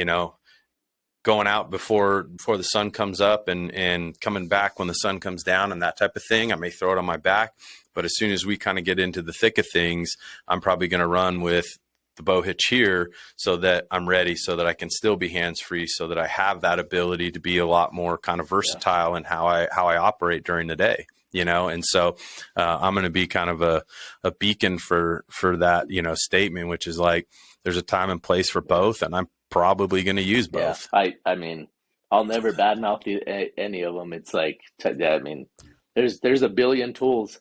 Speaker 1: going out before the sun comes up and coming back when the sun comes down and that type of thing, I may throw it on my back. But as soon as we kind of get into the thick of things, I'm probably going to run with the bow hitch here so that I'm ready, so that I can still be hands free, so that I have that ability to be a lot more kind of versatile in how I operate during the day, And so I'm going to be kind of a beacon for that, statement, which is like, there's a time and place for both. And I'm probably going to use both.
Speaker 2: Yeah, I mean, I'll never badmouth any of them. It's like, I mean, there's a billion tools.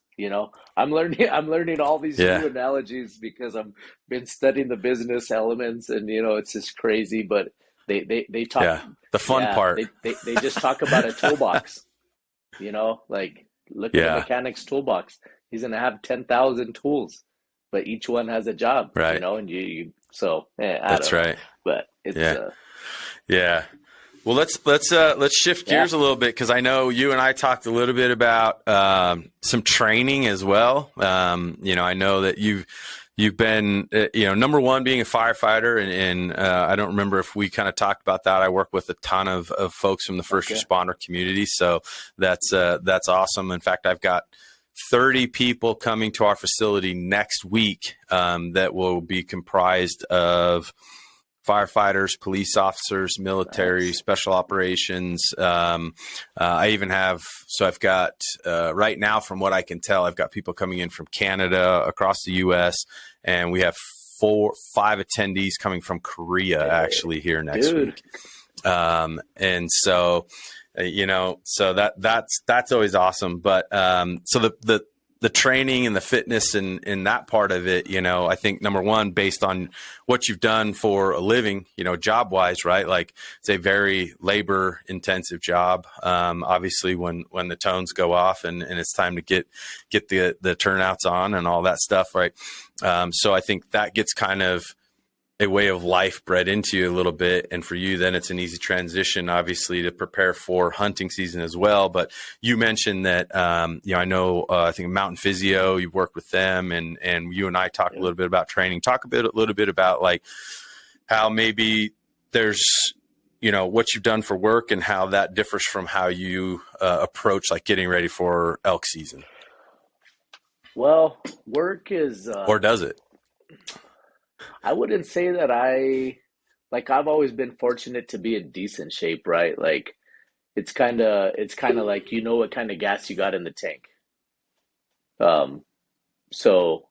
Speaker 2: I'm learning all these
Speaker 1: Yeah.
Speaker 2: new analogies because I've been studying the business elements, and it's just crazy. But they talk,
Speaker 1: Yeah. The fun
Speaker 2: yeah,
Speaker 1: part.
Speaker 2: they just talk about a toolbox. Like look at a
Speaker 1: Yeah.
Speaker 2: mechanic's toolbox. He's gonna have 10,000 tools, but each one has a job.
Speaker 1: Right.
Speaker 2: And you so I
Speaker 1: That's
Speaker 2: don't know,
Speaker 1: right.
Speaker 2: but. It's
Speaker 1: Yeah. Yeah. Well, let's shift
Speaker 2: yeah,
Speaker 1: gears a little bit, because I know you and I talked a little bit about some training as well. I know that you've been number one, being a firefighter, and I don't remember if we kind of talked about that. I work with a ton of folks from the first
Speaker 2: okay,
Speaker 1: responder community, so that's awesome. In fact, I've got 30 people coming to our facility next week that will be comprised of firefighters, police officers, military,
Speaker 2: nice.
Speaker 1: special operations. I even have, so I've got, right now, from what I can tell, I've got people coming in from Canada, across the US, and we have 5 attendees coming from Korea actually here next
Speaker 2: Dude,
Speaker 1: week. And so, so that's always awesome. But, so the training and the fitness and that part of it, I think, number one, based on what you've done for a living, job wise, right? Like, it's a very labor intensive job. Obviously when the tones go off and it's time to get the turnouts on and all that stuff. Right. So I think that gets kind of a way of life bred into you a little bit. And for you, then it's an easy transition, obviously, to prepare for hunting season as well. But you mentioned that, I know, I think Mountain Physio, you've worked with them, and you and I talked a little bit about training. Talk a little bit about, like, how maybe there's, what you've done for work and how that differs from how you approach, like, getting ready for elk season.
Speaker 2: well, work is
Speaker 1: Or does it?
Speaker 2: I wouldn't say that I've always been fortunate to be in decent shape, right? Like it's kind of like you know what kind of gas you got in the tank. Um, so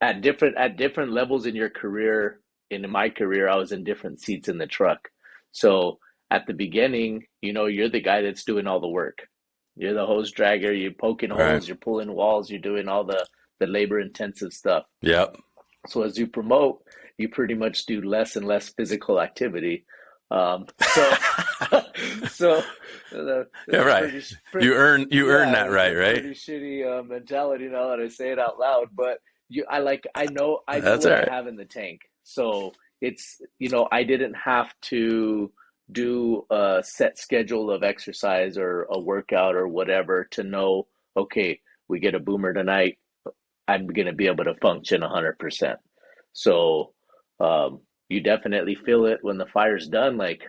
Speaker 2: at different levels in your career, in my career, I was in different seats in the truck. So at the beginning, you're the guy that's doing all the work. You're the hose dragger, you're poking
Speaker 1: Right.
Speaker 2: holes, you're pulling walls, you're doing all the labor intensive stuff.
Speaker 1: Yep.
Speaker 2: So as you promote, you pretty much do less and less physical activity. So, so
Speaker 1: Yeah.
Speaker 2: it's
Speaker 1: Right.
Speaker 2: pretty,
Speaker 1: You earn
Speaker 2: yeah,
Speaker 1: that
Speaker 2: it's a
Speaker 1: right. Right.
Speaker 2: pretty shitty mentality now that I say it out loud. But I know
Speaker 1: That's
Speaker 2: what
Speaker 1: all
Speaker 2: I
Speaker 1: right.
Speaker 2: have in the tank. So I didn't have to do a set schedule of exercise or a workout or whatever to know, okay, we get a boomer tonight. I'm going to be able to function 100%. So, you definitely feel it when the fire's done. Like,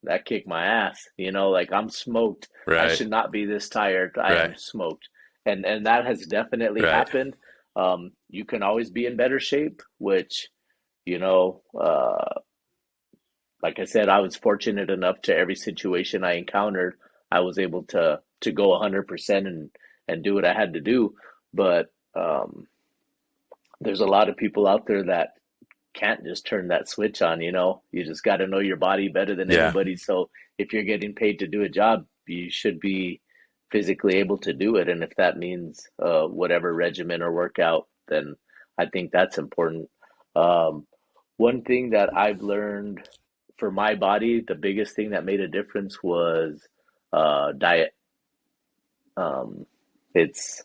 Speaker 2: that kicked my ass, like, I'm smoked. I
Speaker 1: Right.
Speaker 2: should not be this tired. I am
Speaker 1: Right.
Speaker 2: smoked. And that has definitely
Speaker 1: Right.
Speaker 2: happened. You can always be in better shape, which, you know, uh, like I said, I was fortunate enough to every situation I encountered, I was able to go 100% and do what I had to do. But there's a lot of people out there that can't just turn that switch on, You just got to know your body better than
Speaker 1: Yeah.
Speaker 2: anybody. So if you're getting paid to do a job, you should be physically able to do it. And if that means whatever regimen or workout, then I think that's important. Um, One thing that I've learned for my body, the biggest thing that made a difference was diet. Um, it's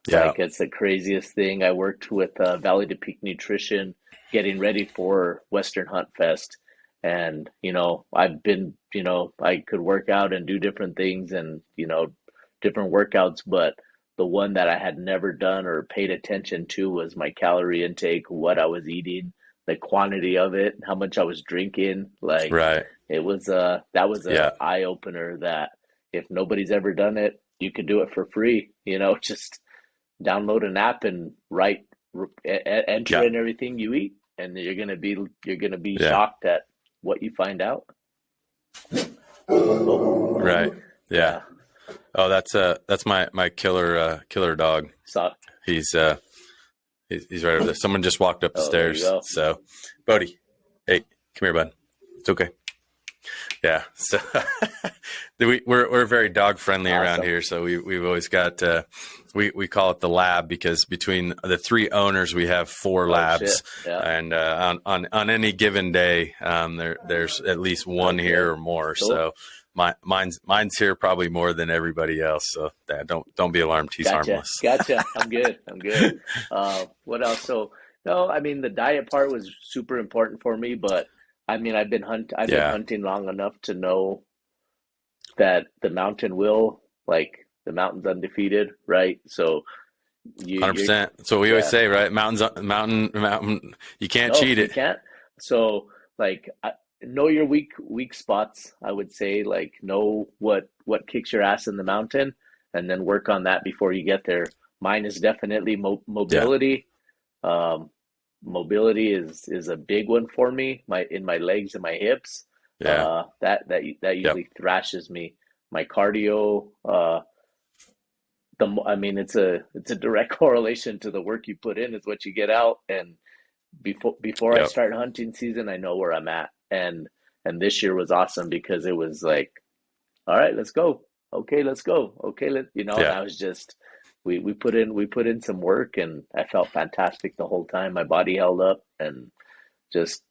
Speaker 1: Yeah.
Speaker 2: it's the craziest thing. I worked with Valley to Peak Nutrition getting ready for Western Hunt Fest. And, I could work out and do different things and, different workouts, but the one that I had never done or paid attention to was my calorie intake, what I was eating, the quantity of it, how much I was drinking. Like,
Speaker 1: Right.
Speaker 2: that was a
Speaker 1: Yeah.
Speaker 2: eye opener that if nobody's ever done it, you could do it for free, just download an app and enter
Speaker 1: Yeah.
Speaker 2: in everything you eat, and you're gonna be
Speaker 1: Yeah.
Speaker 2: shocked at what you find out. Oh,
Speaker 1: Right. Yeah.
Speaker 2: yeah.
Speaker 1: Oh, that's my killer dog.
Speaker 2: So,
Speaker 1: He's he's right over there. Someone just walked up the
Speaker 2: oh, there you
Speaker 1: stairs.
Speaker 2: go.
Speaker 1: So, Bodie, hey, come here, bud. It's okay. Yeah. So we're very dog friendly around
Speaker 2: Awesome.
Speaker 1: here. So we've always got we call it the lab, because between the 3 owners we have 4
Speaker 2: Oh shit.
Speaker 1: labs,
Speaker 2: Yeah.
Speaker 1: and on any given day there's at least one
Speaker 2: Okay.
Speaker 1: here or more.
Speaker 2: Cool.
Speaker 1: So mine's here probably more than everybody else. So don't be alarmed. He's
Speaker 2: Gotcha.
Speaker 1: harmless.
Speaker 2: Gotcha. I'm good. I'm good. What else? So, no, I mean, the diet part was super important for me, but I mean, I've been
Speaker 1: Yeah.
Speaker 2: hunting long enough to know that the mountain will, like, the mountain's undefeated, right? So you're
Speaker 1: 100%. That's what we always
Speaker 2: yeah.
Speaker 1: say, right? Mountain. You can't
Speaker 2: No,
Speaker 1: cheat
Speaker 2: you
Speaker 1: it.
Speaker 2: can't. So, like, know your weak spots. I would say, like, know what kicks your ass in the mountain, and then work on that before you get there. Mine is definitely
Speaker 1: Yeah.
Speaker 2: mobility. Um, Mobility is a big one for me. My legs and my hips.
Speaker 1: Yeah.
Speaker 2: That
Speaker 1: Yep.
Speaker 2: usually thrashes me. My cardio. I mean, it's a direct correlation to the work you put in is what you get out, and before I
Speaker 1: Yep.
Speaker 2: start hunting season, I know where I'm at. And this year was awesome because it was like, all right, let's go. Okay, let's go. Okay, and
Speaker 1: Yeah.
Speaker 2: I was just we put in some work, and I felt fantastic the whole time. My body held up, and just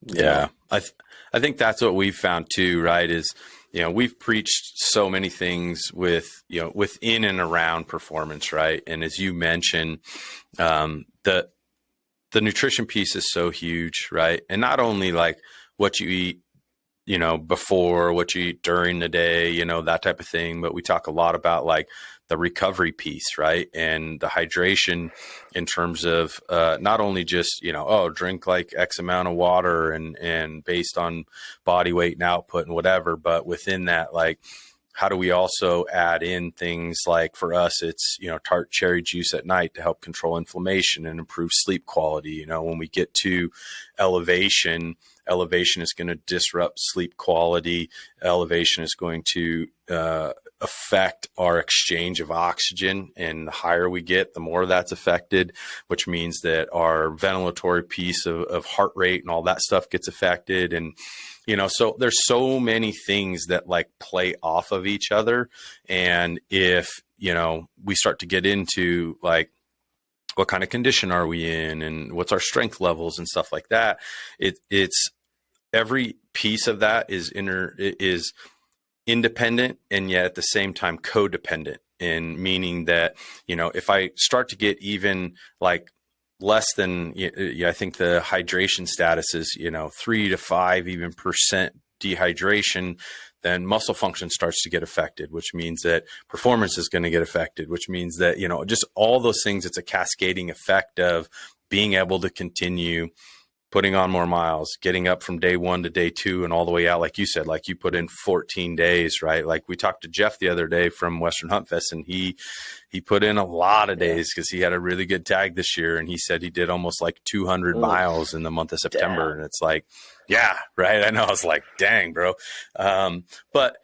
Speaker 2: you
Speaker 1: Yeah.
Speaker 2: know,
Speaker 1: I think that's what we've found too, right? Is, we've preached so many things within and around performance, right? And as you mentioned, the nutrition piece is so huge, right? And not only like what you eat, before, what you eat during the day, that type of thing. But we talk a lot about like the recovery piece, right? And the hydration in terms of not only just, drink like X amount of water and based on body weight and output and whatever, but within that, like, how do we also add in things like, for us, it's, tart cherry juice at night to help control inflammation and improve sleep quality. When we get to elevation is going to disrupt sleep quality. Elevation is going to affect our exchange of oxygen. And the higher we get, the more that's affected, which means that our ventilatory piece of heart rate and all that stuff gets affected. And so there's so many things that like play off of each other. And if, we start to get into like, what kind of condition are we in and what's our strength levels and stuff like that, it's every piece of that is independent and yet at the same time codependent, and meaning that, if I start to get even like less than, I think the hydration status is, 3 to 5 even percent dehydration, then muscle function starts to get affected, which means that performance is going to get affected, which means that, just all those things, it's a cascading effect of being able to continue putting on more miles, getting up from day 1 to day 2 and all the way out. Like you said, like you put in 14 days, right? Like we talked to Jeff the other day from Western Hunt Fest, and he put in a lot of
Speaker 2: yeah.
Speaker 1: days because he had a really good tag this year. And he said he did almost like 200
Speaker 2: Ugh,
Speaker 1: miles in the month of September.
Speaker 2: damn.
Speaker 1: And it's like, yeah, right. I know. I was like, dang, bro. But,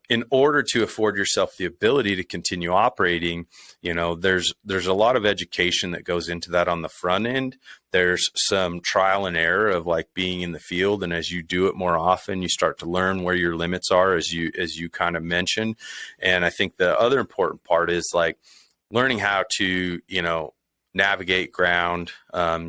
Speaker 1: in order to afford yourself the ability to continue operating, there's a lot of education that goes into that on the front end. There's some trial and error of like being in the field. And as you do it more often, you start to learn where your limits are, as you kind of mentioned. And I think the other important part is like learning how to, navigate ground,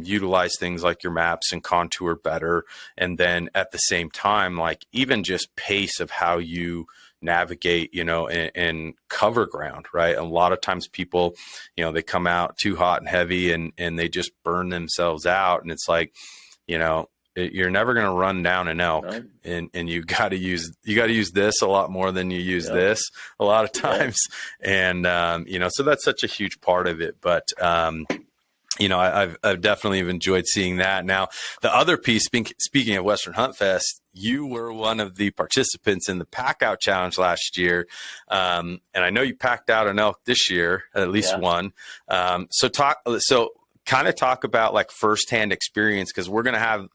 Speaker 1: utilize things like your maps and contour better. And then at the same time, like even just pace of how you navigate, and cover ground, right? A lot of times people, they come out too hot and heavy and they just burn themselves out. And it's like, you're never going to run down an elk,
Speaker 2: No,
Speaker 1: and you got to use this a lot more than you use
Speaker 2: yep,
Speaker 1: this a lot of
Speaker 2: yep.
Speaker 1: times. And, so that's such a huge part of it. But, I've definitely enjoyed seeing that. Now, the other piece, speaking of Western Hunt Fest, you were one of the participants in the Pack Out Challenge last year. And I know you packed out an elk this year, at least
Speaker 2: Yeah.
Speaker 1: one. So kind of talk about like firsthand experience, because we're going to have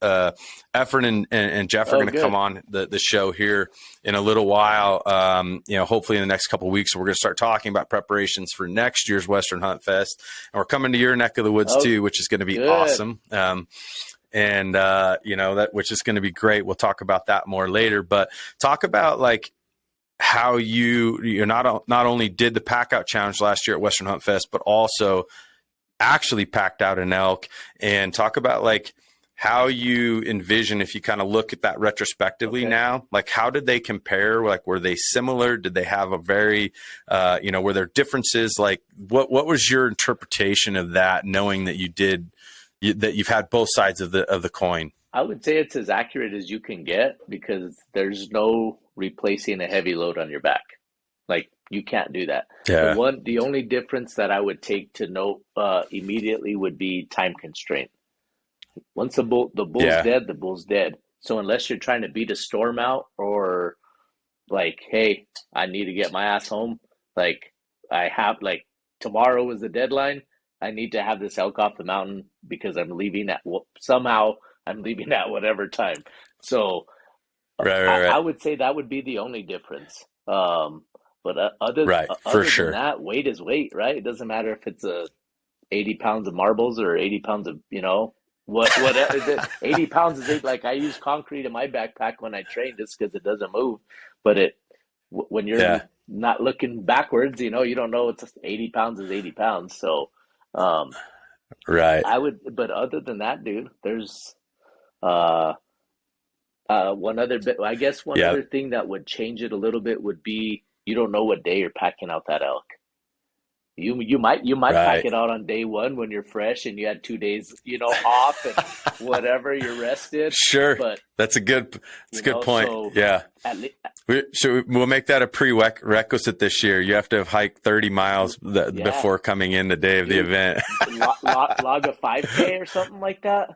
Speaker 1: Efren and Jeff are
Speaker 2: Oh,
Speaker 1: going to come
Speaker 2: good.
Speaker 1: on the show here in a little while. Hopefully in the next couple of weeks, we're going to start talking about preparations for next year's Western Hunt Fest. And we're coming to your neck of the woods
Speaker 2: Oh,
Speaker 1: too, which is going to be
Speaker 2: good.
Speaker 1: awesome. Which is going to be great. We'll talk about that more later, but talk about like how you not only did the Pack Out Challenge last year at Western Hunt Fest, but also actually packed out an elk, and talk about like how you envision, if you kind of look at that retrospectively
Speaker 2: Okay.
Speaker 1: now, like how did they compare? Like, were they similar? Did they have a very, were there differences? Like what was your interpretation of that, knowing that that you've had both sides of the coin?
Speaker 2: I would say it's as accurate as you can get because there's no replacing a heavy load on your back. Like you can't do that.
Speaker 1: Yeah.
Speaker 2: The only difference that I would take to note immediately would be time constraint. Once the bull's
Speaker 1: Yeah.
Speaker 2: dead, the bull's dead. So unless you're trying to beat a storm out or like, hey, I need to get my ass home, like I have like tomorrow is the deadline. I need to have this elk off the mountain because I'm leaving at somehow I'm leaving at whatever time. So
Speaker 1: Right. Right.
Speaker 2: I
Speaker 1: Right.
Speaker 2: would say that would be the only difference. But
Speaker 1: Right. For
Speaker 2: other than
Speaker 1: sure.
Speaker 2: that, weight is weight, right? It doesn't matter if it's a 80 pounds of marbles or 80 pounds of, what is it? 80 pounds is eight. Like I use concrete in my backpack when I train just because it doesn't move. But when you're
Speaker 1: Yeah.
Speaker 2: not looking backwards, you don't know it's just 80 pounds is 80 pounds. So, um,
Speaker 1: Right.
Speaker 2: but other than that, dude, there's, uh, one other bit, I guess one
Speaker 1: Yeah.
Speaker 2: other thing that would change it a little bit would be you don't know what day you're packing out that elk. You might pack
Speaker 1: Right.
Speaker 2: it out on day one when you're fresh and you had 2 days, off and whatever, you're rested.
Speaker 1: Sure.
Speaker 2: But
Speaker 1: That's a good point.
Speaker 2: so
Speaker 1: Yeah.
Speaker 2: at least,
Speaker 1: We'll make that a prerequisite this year. You have to have hiked 30 miles
Speaker 2: yeah,
Speaker 1: before coming in the day of the
Speaker 2: dude,
Speaker 1: event.
Speaker 2: log a 5K or something like that.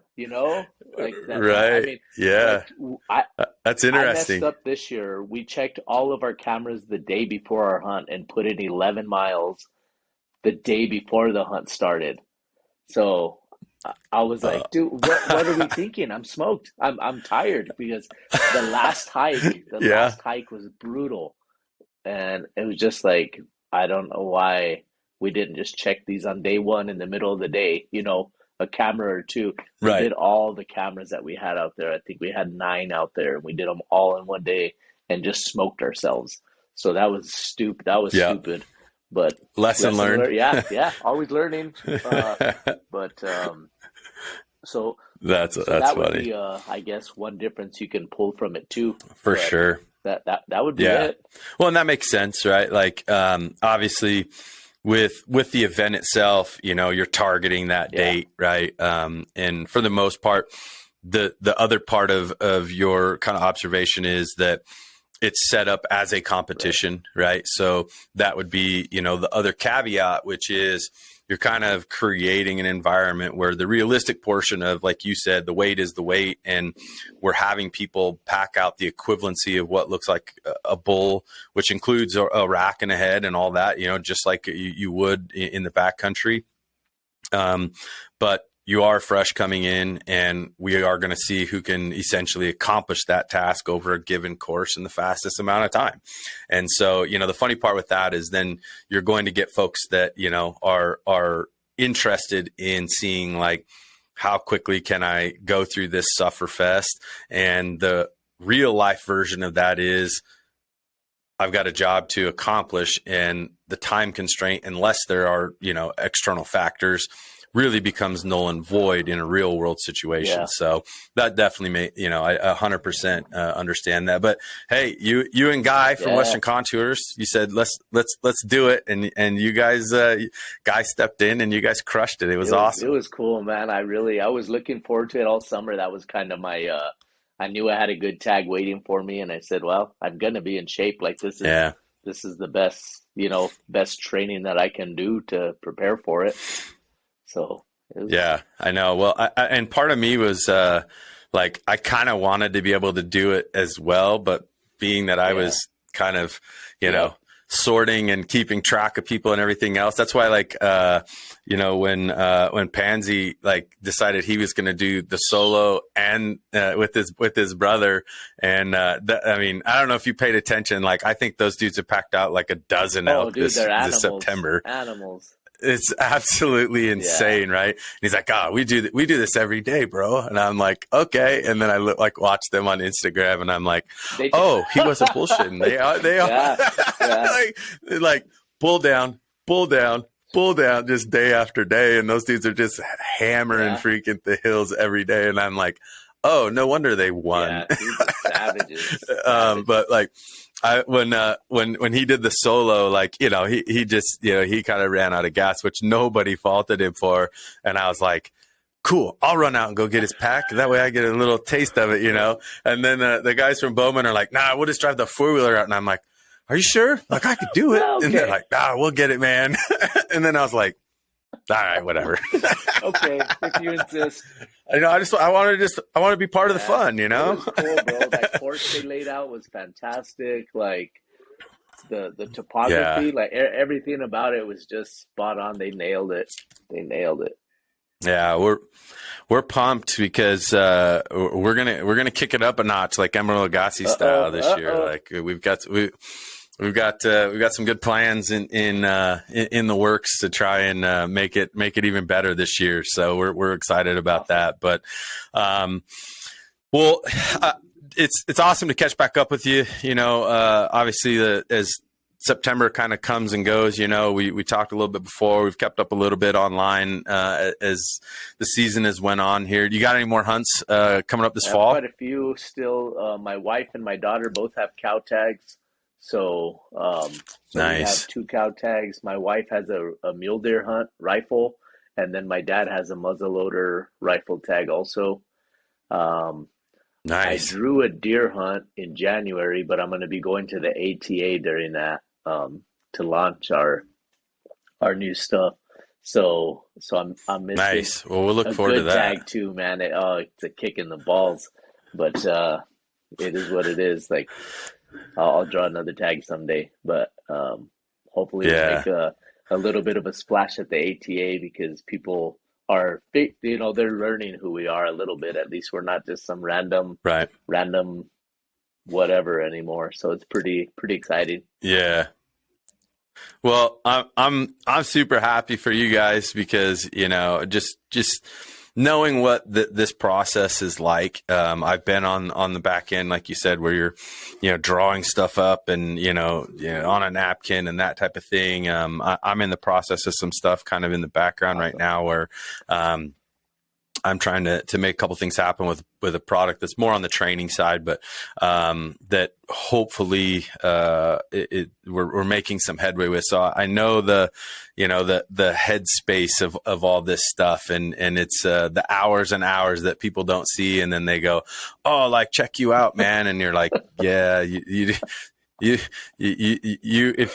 Speaker 2: Like that. I
Speaker 1: Right.
Speaker 2: mean,
Speaker 1: Yeah.
Speaker 2: like I
Speaker 1: That's
Speaker 2: I messed
Speaker 1: interesting.
Speaker 2: up this year. We checked all of our cameras the day before our hunt and put in 11 miles the day before the hunt started. So I was
Speaker 1: Uh,
Speaker 2: like, dude, what are we thinking? I'm smoked. I'm tired because the last hike, the
Speaker 1: yeah.
Speaker 2: last hike was brutal. And it was just like, I don't know why we didn't just check these on day one in the middle of the day, a camera or two. We
Speaker 1: Right.
Speaker 2: did all the cameras that we had out there. I think we had 9 out there and we did them all in one day and just smoked ourselves. So that was stupid. That was
Speaker 1: Yeah.
Speaker 2: stupid. But
Speaker 1: Lesson
Speaker 2: lesson
Speaker 1: learned.
Speaker 2: learned. Yeah, yeah, always learning. But so
Speaker 1: That's
Speaker 2: that would
Speaker 1: funny
Speaker 2: be I guess one difference you can pull from it too.
Speaker 1: for
Speaker 2: But
Speaker 1: sure.
Speaker 2: that would be
Speaker 1: Yeah.
Speaker 2: it.
Speaker 1: Well, and that makes sense, right? Like, obviously, with the event itself, you're targeting that
Speaker 2: Yeah,
Speaker 1: date, right? And for the most part, the other part of your kind of observation is that it's set up as a
Speaker 2: right.
Speaker 1: competition, right? So that would be, the other caveat, which is you're kind of creating an environment where the realistic portion of, like you said, the weight is the weight, and we're having people pack out the equivalency of what looks like a bull, which includes a rack and a head and all that, just like you would in the backcountry. But you are fresh coming in, and we are going to see who can essentially accomplish that task over a given course in the fastest amount of time. And so, the funny part with that is then you're going to get folks that, are interested in seeing like, how quickly can I go through this sufferfest? And the real life version of that is I've got a job to accomplish, and the time constraint, unless there are, external factors, really becomes null and void in a real world situation.
Speaker 2: Yeah.
Speaker 1: So that definitely I 100% understand that. But hey, you and Guy from
Speaker 2: Yeah.
Speaker 1: Western Contours, you said let's do it, and you guys, Guy stepped in and you guys crushed it. It was
Speaker 2: It
Speaker 1: awesome.
Speaker 2: was cool, man. I was looking forward to it all summer. That was kind of my I knew I had a good tag waiting for me and I said, well, I'm gonna be in shape. Like
Speaker 1: Yeah.
Speaker 2: this is the best, best training that I can do to prepare for it. So it was
Speaker 1: Yeah, I know. Well, and part of me was like, I kind of wanted to be able to do it as well, but being that I
Speaker 2: yeah.
Speaker 1: was kind of,
Speaker 2: Yep.
Speaker 1: sorting and keeping track of people and everything else. That's why, like, when Pansy like decided he was going to do the solo and with his brother, and I mean, I don't know if you paid attention. Like, I think those dudes have packed out like a dozen
Speaker 2: Oh,
Speaker 1: elk
Speaker 2: dude, they're
Speaker 1: this
Speaker 2: animals.
Speaker 1: September.
Speaker 2: Animals.
Speaker 1: It's absolutely
Speaker 2: Yeah.
Speaker 1: insane, right? And he's like, "Oh, we do this every day, bro." And I'm like, "Okay." And then I watch them on Instagram, and I'm like,
Speaker 2: They
Speaker 1: "Oh, he wasn't bullshitting. They are
Speaker 2: yeah. Yeah.
Speaker 1: like bull down, bull down, just day after day." And those dudes are just hammering
Speaker 2: Yeah.
Speaker 1: freaking the hills every day, and I'm like, "Oh, no wonder they won."
Speaker 2: Yeah. Dudes are savages. Savages.
Speaker 1: But like, when he did the solo, like, he just, he kind of ran out of gas, which nobody faulted him for. And I was like, cool, I'll run out and go get his pack. That way I get a little taste of it, you know? And then the guys from Bowman are like, nah, we'll just drive the 4-wheeler out. And I'm like, are you sure? Like, I could do it.
Speaker 2: Okay.
Speaker 1: And they're like, nah, we'll get it, man. And then I was like, all right, whatever.
Speaker 2: Okay, if you insist.
Speaker 1: I know. I want to be part of the fun, you know?
Speaker 2: It was cool, bro. That course they laid out was fantastic. Like the topography, like everything about it was just spot on. They nailed it.
Speaker 1: Yeah, we're pumped because we're gonna kick it up a notch, like Emerald Lagasse style this year. Like we've got some good plans in the works to try and make it even better this year. So we're excited about that. But it's awesome to catch back up with you. You know, obviously as September kind of comes and goes, you know, we talked a little bit before. We've kept up a little bit online as the season has went on here. You got any more hunts coming up this fall?
Speaker 2: Quite a few still. My wife and my daughter both have cow tags. So
Speaker 1: Nice.
Speaker 2: We have 2 cow tags. My wife has a mule deer hunt rifle, and then my dad has a muzzleloader rifle tag also.
Speaker 1: Nice.
Speaker 2: I drew a deer hunt in January, but I'm going to be going to the ATA during that to launch our new stuff. So I'm missing
Speaker 1: Nice. Well, we'll look forward to that.
Speaker 2: Tag too, man. It's a kick in the balls, but it is what it is. Like I'll draw another tag someday, but hopefully we'll make a little bit of a splash at the ATA because people are, you know, they're learning who we are a little bit. At least we're not just some random whatever anymore. So it's pretty exciting.
Speaker 1: Yeah. Well, I'm super happy for you guys because, you know, just knowing what this process is like. I've been on the back end, like you said, where you're, you know, drawing stuff up and, you know, on a napkin and that type of thing. I'm in the process of some stuff kind of in the background right now where, I'm trying to make a couple things happen with a product that's more on the training side, but that hopefully we're making some headway with. So I know the headspace of all this stuff, and it's the hours and hours that people don't see, and then they go, oh, like check you out, man, and you're like, yeah, you if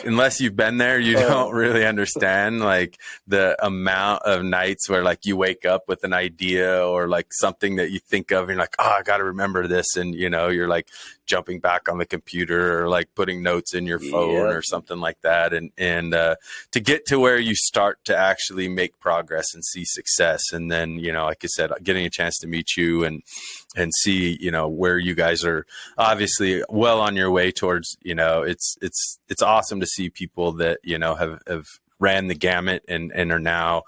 Speaker 1: unless you've been there, you don't really understand like the amount of nights where like you wake up with an idea or like something that you think of and you're like, oh, I got to remember this. And, you know, you're like jumping back on the computer or like putting notes in your phone or something like that. And to get to where you start to actually make progress and see success. And then, you know, like I said, getting a chance to meet you and see, you know, where you guys are obviously well on your way towards, you know, it's awesome to see people that, you know, have ran the gamut and are now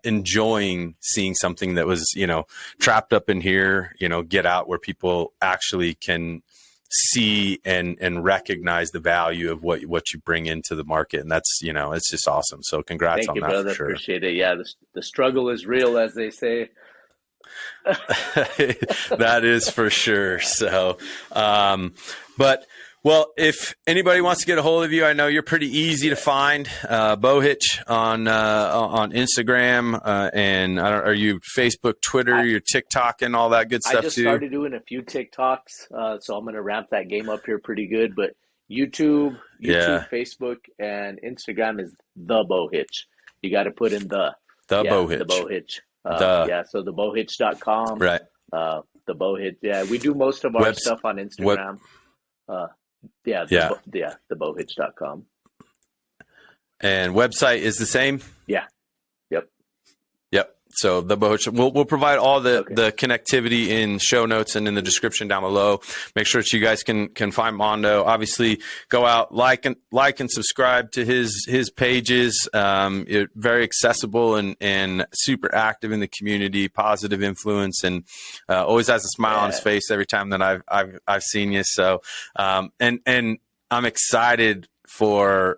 Speaker 1: enjoying seeing something that was, you know, trapped up in here, you know, get out where people actually can see and recognize the value of what you bring into the market. And that's, you know, it's just awesome. So congrats on that, brother. For sure.
Speaker 2: Appreciate it. Yeah. The struggle is real, as they say.
Speaker 1: That is for sure. So, but well, if anybody wants to get a hold of you, I know you're pretty easy to find. Bow Hitch on Instagram, and are you Facebook, Twitter, your TikTok, and all that good stuff too? I just
Speaker 2: started doing a few TikToks, so I'm going to ramp that game up here pretty good. But YouTube, Facebook, and Instagram is the Bow Hitch. You got to put in the Bow Hitch. The Bow Hitch. So thebowhitch.com.
Speaker 1: Right.
Speaker 2: The Bow Hitch. Yeah, we do most of our stuff on Instagram. Thebowhitch.com.
Speaker 1: And website is the same?
Speaker 2: Yeah. Yep.
Speaker 1: So the Bow Hitch, we'll provide all the connectivity in show notes and in the description down below. Make sure that you guys can find Mondo. Obviously, go out, like and subscribe to his pages. Very accessible and super active in the community, positive influence, and always has a smile on his face every time that I've seen you. So and I'm excited for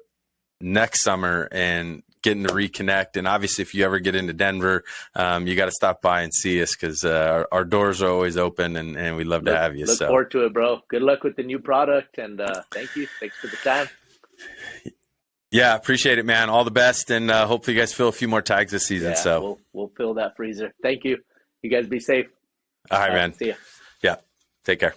Speaker 1: next summer and getting to reconnect. And obviously, if you ever get into Denver, you got to stop by and see us because our doors are always open and we'd love to have you.
Speaker 2: Look forward to it, bro. Good luck with the new product. And thank you. Thanks for the time.
Speaker 1: Yeah, appreciate it, man. All the best. And hopefully you guys fill a few more tags this season.
Speaker 2: Yeah,
Speaker 1: so
Speaker 2: we'll fill that freezer. Thank you. You guys be safe.
Speaker 1: All right,
Speaker 2: All right,
Speaker 1: man.
Speaker 2: see ya.
Speaker 1: Yeah. Take care.